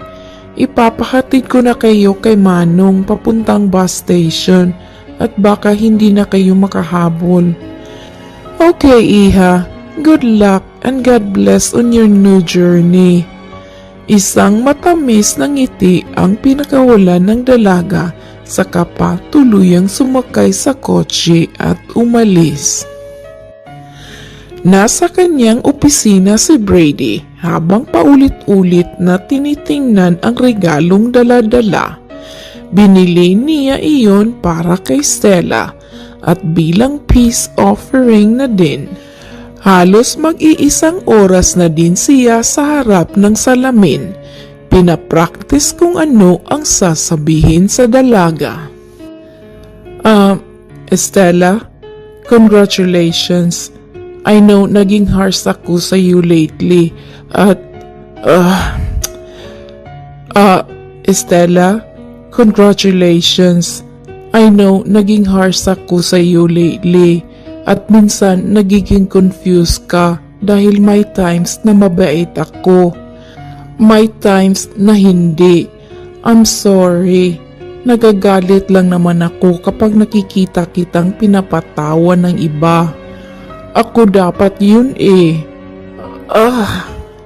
Ipapahatid ko na kayo kay Manong papuntang bus station at baka hindi na kayo makahabol. Okay, Iha. Good luck and God bless on your new journey. Isang matamis na ngiti ang pinakawalan ng dalaga saka pa tuluyang sumakay sa kotse at umalis. Nasa kanyang opisina si Brady habang paulit-ulit na tinitingnan ang regalong dala-dala. Binili niya iyon para kay Stella at bilang peace offering na din. Halos mag-iisang oras na din siya sa harap ng salamin. Pinapractice kung ano ang sasabihin sa dalaga. Stella, congratulations. I know naging harsh ako sa you lately at Stella, congratulations. I know naging harsh ako sa you lately. At minsan nagiging confused ka dahil may times na mabait ako. May times na hindi. I'm sorry. Nagagalit lang naman ako kapag nakikita kitang pinapatawa ng iba. Ako dapat yun eh.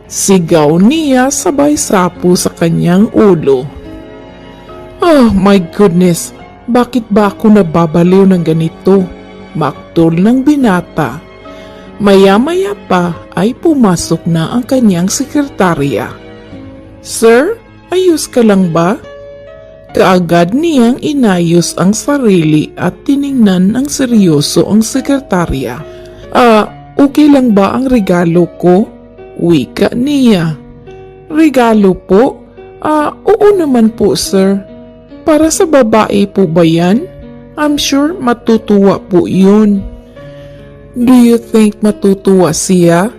Sigaw niya sabay sapo sa kanyang ulo. Oh my goodness, bakit ba ako nababaliw ng ganito? Maktol ng binata. Maya-maya pa ay pumasok na ang kanyang sekretarya. Sir, ayos ka lang ba? Kaagad niyang inayos ang sarili at tiningnan ng seryoso ang sekretarya. Okay lang ba ang regalo ko? Wika niya. Regalo po? Oo naman po, sir. Para sa babae po ba yan? I'm sure matutuwa po yun. Do you think matutuwa siya?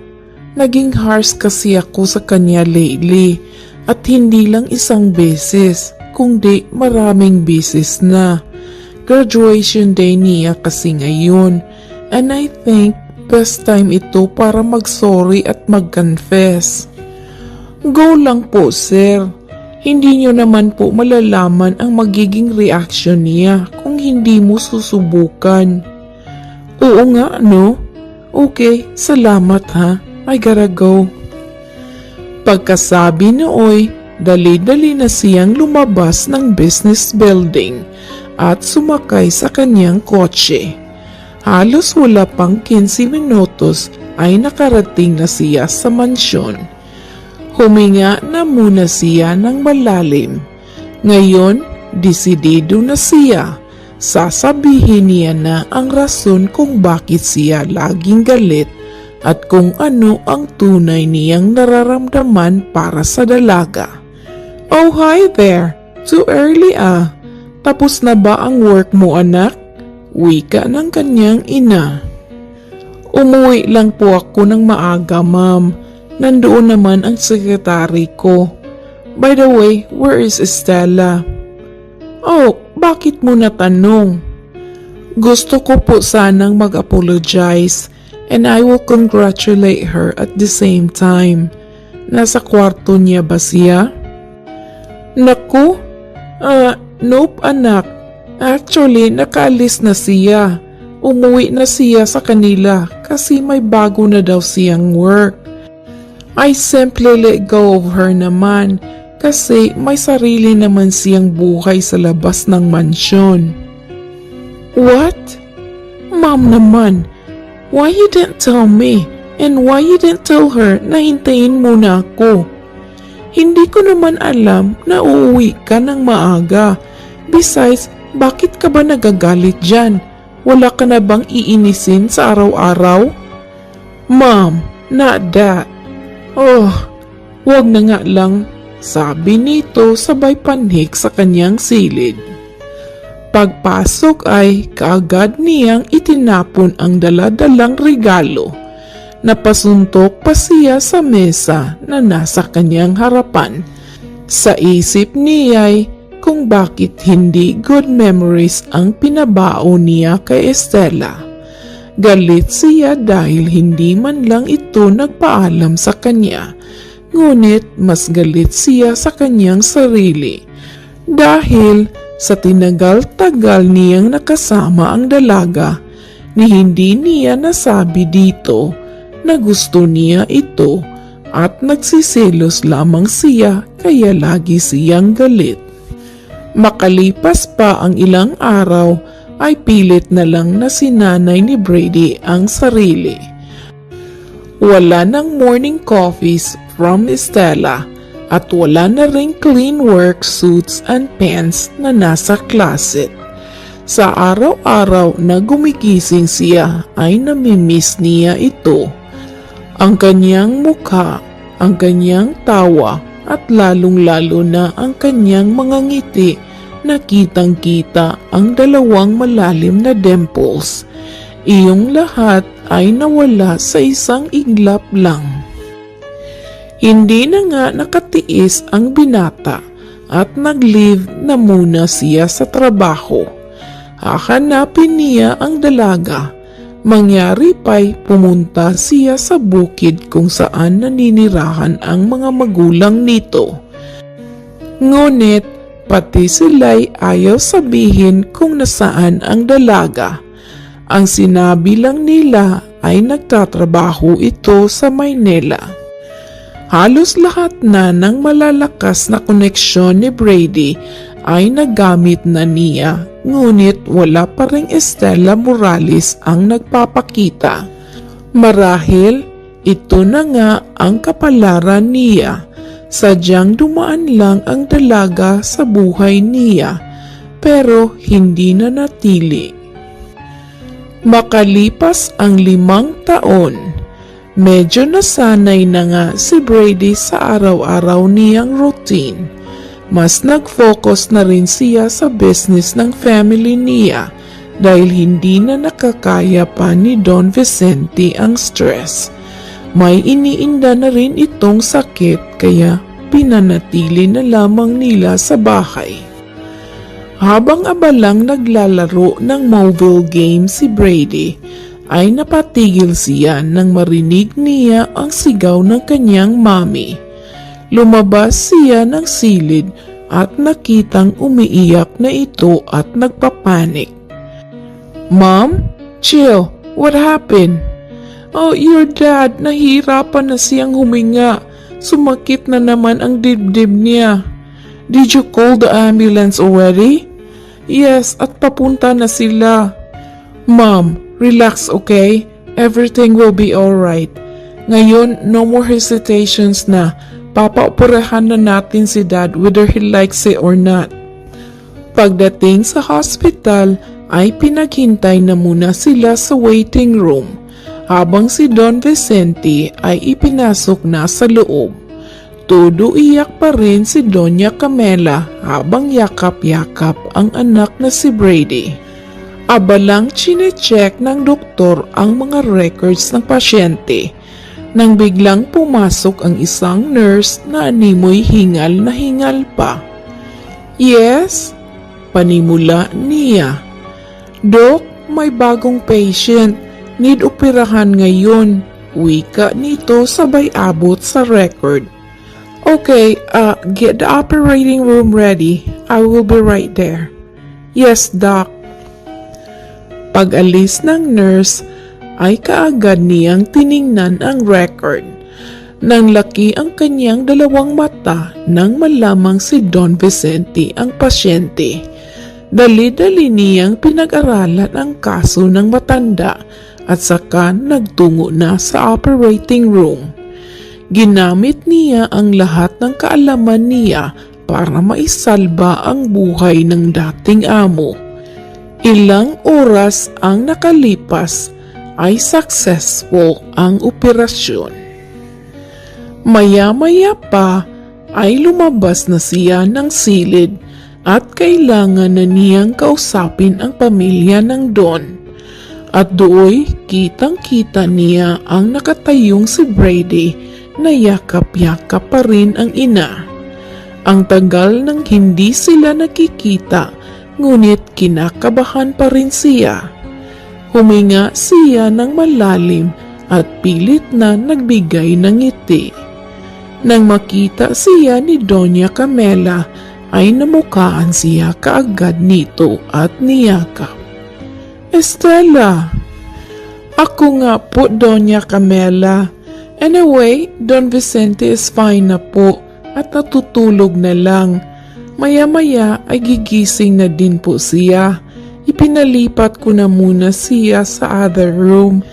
Naging harsh kasi ako sa kanya lately at hindi lang isang beses, kundi maraming beses na. Graduation day niya kasi ngayon and I think best time ito para mag-sorry at mag-confess. Go lang po, sir. Hindi nyo naman po malalaman ang magiging reaction niya kung hindi mo susubukan. Oo nga, no? Okay, salamat ha. I gotta go. Pagkasabi nooy, dali-dali na siyang lumabas ng business building at sumakay sa kanyang kotse. Halos wala pang 15 minutos ay nakarating na siya sa mansyon. Huminga na muna siya ng malalim. Ngayon, desidido na siya. Sasabihin niya na ang rason kung bakit siya laging galit at kung ano ang tunay niyang nararamdaman para sa dalaga. "Oh, hi there! Too early ah. Tapos na ba ang work mo, anak?" Wika ng kanyang ina. "Umuwi lang po ako ng maaga, ma'am. Nandoon naman ang sekretary ko. By the way, where is Estella?" "Oh, bakit mo natanong?" "Gusto ko po sanang mag-apologize and I will congratulate her at the same time. Nasa kwarto niya ba siya?" "Naku, nope anak. Actually, nakaalis na siya. Umuwi na siya sa kanila kasi may bago na daw siyang work. I simply let go of her naman kasi may sarili naman siyang buhay sa labas ng mansyon." "What? Mom naman, why you didn't tell me? And why you didn't tell her na hintayin muna ako? Hindi ko naman alam na uuwi ka ng maaga. Besides, bakit ka ba nagagalit dyan? Wala ka na bang iinisin sa araw-araw?" "Mom, not that." "Oh, wag na nga lang," sabi nito sabay panhik sa kanyang silid. Pagpasok ay kaagad niyang itinapon ang daladalang regalo. Napasuntok pa siya sa mesa na nasa kanyang harapan. Sa isip niya'y kung bakit hindi good memories ang pinabao niya kay Estella. Galit siya dahil hindi man lang ito nagpaalam sa kanya. Ngunit mas galit siya sa kanyang sarili. Dahil sa tinagal-tagal niyang nakasama ang dalaga, ni hindi niya nasabi dito na gusto niya ito at nagsiselos lamang siya kaya lagi siyang galit. Makalipas pa ang ilang araw ay pilit na lang na sinanay ni Brady ang sarili. Wala ng morning coffees from Estella at wala na ring clean work suits and pants na nasa closet. Sa araw-araw na gumigising siya ay namimiss niya ito. Ang kanyang mukha, ang kanyang tawa at lalong-lalo na ang kanyang mga ngiti na kitang-kita ang dalawang malalim na dimples. Iyong lahat ay nawala sa isang iglap lang. Hindi na nga nakatiis ang binata at nag-leave na muna siya sa trabaho. Hahanapin niya ang dalaga. Mangyari pa'y pumunta siya sa bukid kung saan naninirahan ang mga magulang nito. Ngunit pati sila'y ayaw sabihin kung nasaan ang dalaga. Ang sinabi lang nila ay nagtatrabaho ito sa Maynila. Halos lahat na ng malalakas na koneksyon ni Brady ay nagamit na niya, ngunit wala pa ring Estella Morales ang nagpapakita. Marahil ito na nga ang kapalaran niya. Sadyang dumaan lang ang dalaga sa buhay niya, pero hindi na natili. Makalipas ang 5 taon, medyo nasanay na nga si Brady sa araw-araw niyang routine. Mas nag-focus na rin siya sa business ng family niya dahil hindi na nakakaya pa ni Don Vicente ang stress. May iniinda na rin itong sakit kaya pinanatili na lamang nila sa bahay. Habang abalang naglalaro ng mobile game si Brady, ay napatigil siya nang marinig niya ang sigaw ng kanyang mommy. Lumabas siya ng silid at nakitang umiiyak na ito at nagpapanik. "Mom, chill. What happened?" "Oh, your dad, nahihirapan na siyang huminga. Sumakit na naman ang dibdib niya." "Did you call the ambulance already?" "Yes, at papunta na sila." "Mom, relax, okay? Everything will be alright. Ngayon, no more hesitations na. Papaoperahan na natin si Dad whether he likes it or not." Pagdating sa hospital ay pinaghintay na muna sila sa waiting room. habang si Don Vicente ay ipinasok na sa loob. Todo iyak pa rin si Doña Camela habang yakap-yakap ang anak na si Brady. Abalang chinecheck ng doktor ang mga records ng pasyente nang biglang pumasok ang isang nurse na animoy hingal na hingal pa. Yes? Panimula niya. Dok, may bagong patient. Need operahan ngayon. Wika nito sabay abot sa record. Okay, get the operating room ready. I will be right there. Yes, Doc. Pag-alis ng nurse, ay kaagad niyang tiningnan ang record. Nang laki ang kanyang dalawang mata nang malamang si Don Vicente ang pasyente. Dali-dali niyang pinag-aralan ang kaso ng matanda at saka nagtungo na sa operating room. Ginamit niya ang lahat ng kaalaman niya para maisalba ang buhay ng dating amo. Ilang oras ang nakalipas ay successful ang operasyon. Maya-maya pa ay lumabas na siya ng silid at kailangan na niyang kausapin ang pamilya ng Don. At dooy kitang-kita niya ang nakatayong si Brady na yakap-yakap pa rin ang ina. Ang tagal nang hindi sila nakikita, ngunit kinakabahan pa rin siya. Huminga siya ng malalim at pilit na nagbigay ng ngiti. Nang makita siya ni Doña Camela, ay namukaan siya kaagad nito at niyakap. Estela! Ako nga po, Doña Camela. Anyway, Don Vicente is fine na po at natutulog na lang. Maya-maya ay gigising na din po siya. Ipinalipat ko na muna siya sa other room.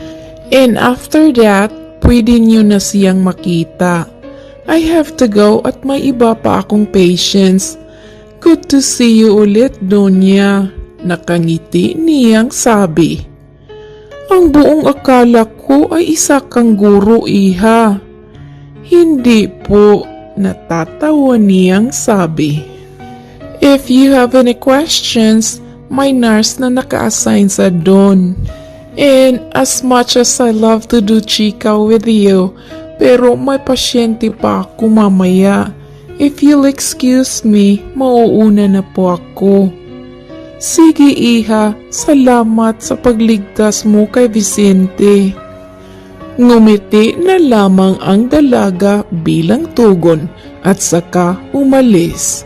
And after that, pwede niyo na siyang makita. I have to go at may iba pa akong patients. Good to see you ulit, Donya. Nakangiti niyang sabi. Ang buong akala ko ay isa kang guro, iha. Hindi po, natatawa niyang sabi. If you have any questions, may nurse na naka-assign sa Don. And as much as I love to do chika with you, pero may pasyente pa ako mamaya. If you'll excuse me, mauuna na po ako. Sige, iha, salamat sa pagligtas mo kay Vicente. Ngumiti na lamang ang dalaga bilang tugon at saka umalis.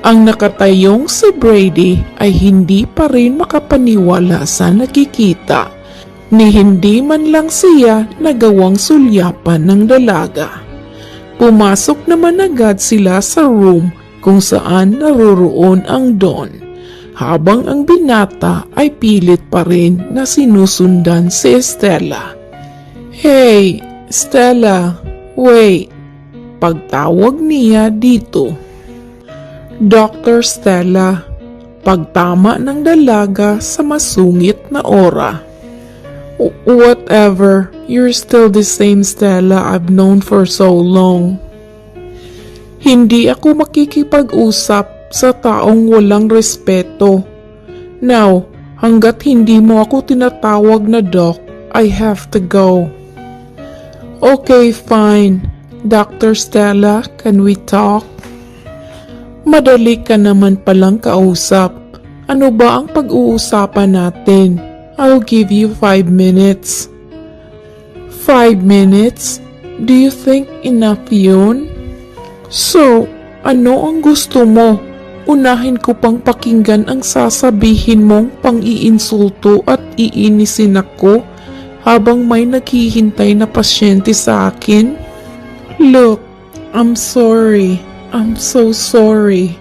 Ang nakatayong si Brady ay hindi pa rin makapaniwala sa nakikita, ni hindi man lang siya nagawang sulyapan ng dalaga. Pumasok naman agad sila sa room kung saan naroroon ang Don, habang ang binata ay pilit pa rin na sinusundan si Estela. Hey, Stella, wait! Pagtawag niya dito. Dr. Stella, pagtama ng dalaga sa masungit na ora. Whatever, you're still the same Stella I've known for so long. Hindi ako makikipag-usap sa taong walang respeto. Now, hanggat hindi mo ako tinatawag na Doc, I have to go. Okay, fine. Dr. Stella, can we talk? Madali ka naman palang kausap. Ano ba ang pag-uusapan natin? I'll give you 5 minutes. 5 minutes? Do you think enough yun? So, ano ang gusto mo? Unahin ko pang pakinggan ang sasabihin mong pang-iinsulto at iinisin ako habang may naghihintay na pasyente sa akin? Look, I'm sorry. I'm so sorry.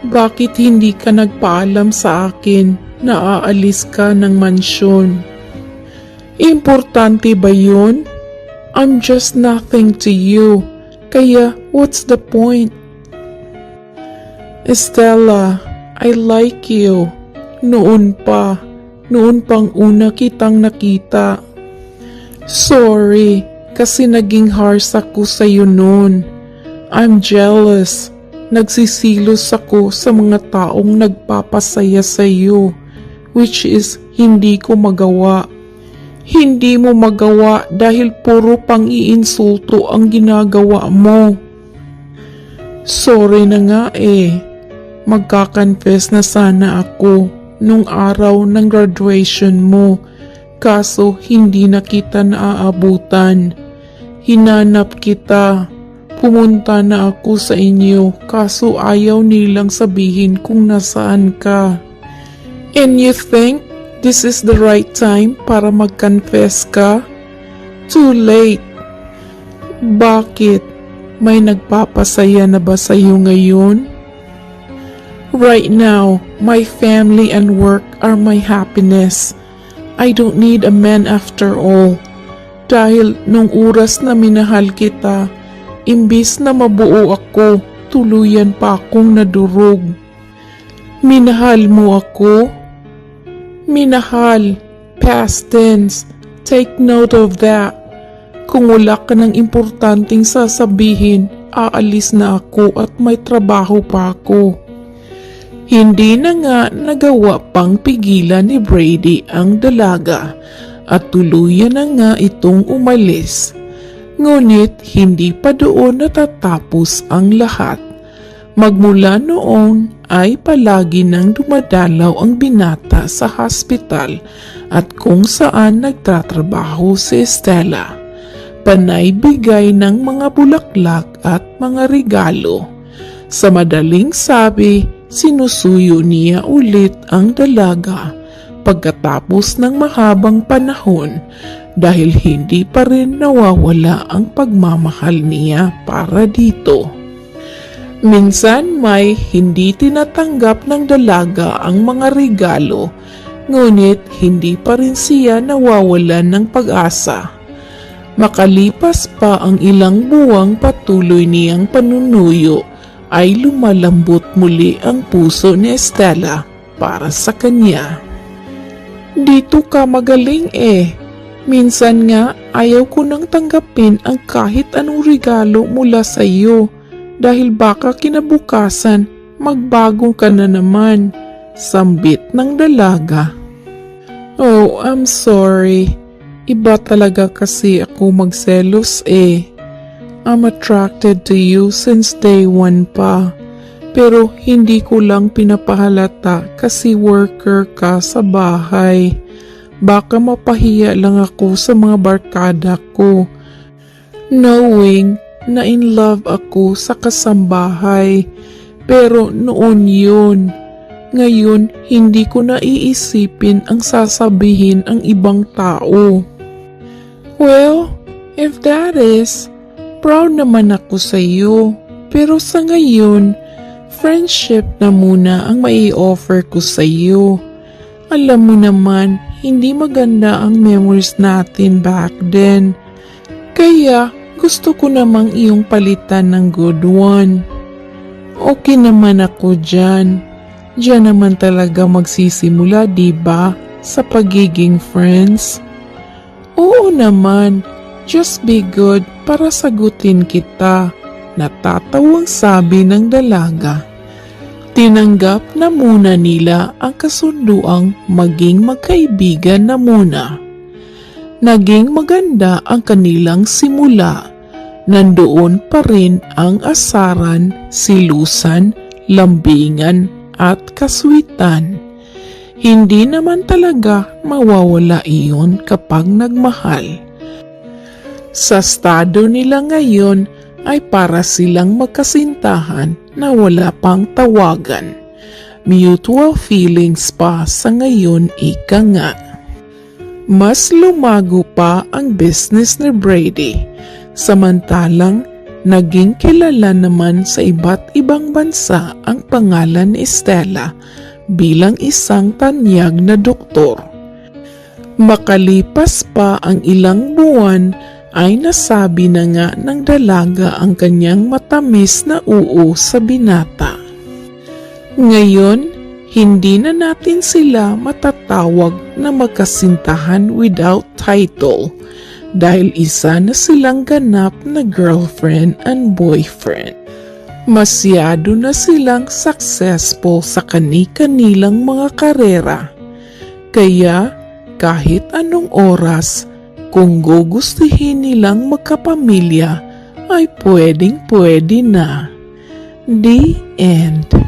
Bakit hindi ka nagpaalam sa akin na aalis ka ng mansyon? Importante ba yun? I'm just nothing to you. Kaya, what's the point? Estella, I like you. Noon pang una kitang nakita. Sorry, kasi naging harsh ako sa'yo noon. I'm jealous. Nagsisilos ako sa mga taong nagpapasaya sa'yo, which is hindi ko magawa. Hindi mo magawa dahil puro pang-iinsulto ang ginagawa mo. Sorry na nga eh. Magka-confess na sana ako nung araw ng graduation mo, kaso hindi na kita naaabutan. Hinanap kita. Pumunta na ako sa inyo, kaso ayaw nilang sabihin kung nasaan ka. And you think this is the right time para mag-confess ka? Too late. Bakit? May nagpapasaya na ba sa'yo ngayon? Right now, my family and work are my happiness. I don't need a man after all. Dahil nung oras na minahal kita, imbis na mabuo ako, tuluyan pa akong nadurog. Minahal mo ako? Minahal. Past tense. Take note of that. Kung wala ka ng importanteng sasabihin, aalis na ako at may trabaho pa ako. Hindi na nga nagawa pang pigilan ni Brady ang dalaga at tuluyan na nga itong umalis. Ngunit hindi pa doon natatapos ang lahat. Magmula noon ay palagi nang dumadalaw ang binata sa hospital at kung saan nagtatrabaho si Estela. Panay bigay ng mga bulaklak at mga regalo. Sa madaling sabi, sinusuyo niya ulit ang dalaga pagkatapos ng mahabang panahon dahil hindi pa rin nawawala ang pagmamahal niya para dito. Minsan may hindi tinatanggap ng dalaga ang mga regalo, ngunit hindi pa rin siya nawawalan ng pag-asa. Makalipas pa ang ilang buwang patuloy niyang panunuyo, ay lumalambot muli ang puso ni Estela para sa kanya. Dito ka magaling eh. Minsan nga ayaw ko nang tanggapin ang kahit anong regalo mula sa iyo dahil baka kinabukasan magbago ka na naman. Sambit ng dalaga. Oh, I'm sorry. Iba talaga kasi ako magselos eh. I'm attracted to you since day one pa. Pero hindi ko lang pinapahalata kasi worker ka sa bahay. Baka mapahiya lang ako sa mga barkada ko. Knowing na in love ako sa kasambahay. Pero noon yun. Ngayon, hindi ko na iisipin ang sasabihin ang ibang tao. Well, if that is, proud naman ako sa iyo. Pero sa ngayon, friendship na muna ang mai-offer ko sa iyo. Alam mo naman, hindi maganda ang memories natin back then. Kaya gusto ko namang iyong palitan ng good one. Okay naman ako dyan. Diyan naman talaga magsisimula, diba? Sa pagiging friends. Oo naman. Just be good para sagutin kita. Natatawang sabi ng dalaga. Tinanggap na muna nila ang kasunduang maging magkaibigan na muna. Naging maganda ang kanilang simula. Nandoon pa rin ang asaran, silusan, lambingan at kaswitan. Hindi naman talaga mawawala iyon kapag nagmahal. Sa estado nila ngayon ay para silang magkasintahan na wala pang tawagan. Mutual feelings pa sa ngayon, ika nga. Mas lumago pa ang business ni Brady, samantalang naging kilala naman sa iba't ibang bansa ang pangalan ni Estela bilang isang tanyag na doktor. Makalipas pa ang ilang buwan ay nasabi na nga ng dalaga ang kanyang matamis na oo sa binata. Ngayon, hindi na natin sila matatawag na magkasintahan without title dahil isa na silang ganap na girlfriend and boyfriend. Masyado na silang successful sa kani-kanilang mga karera. Kaya kahit anong oras, kung gugustuhin nilang magkapamilya, ay pwedeng-pwede na. The end.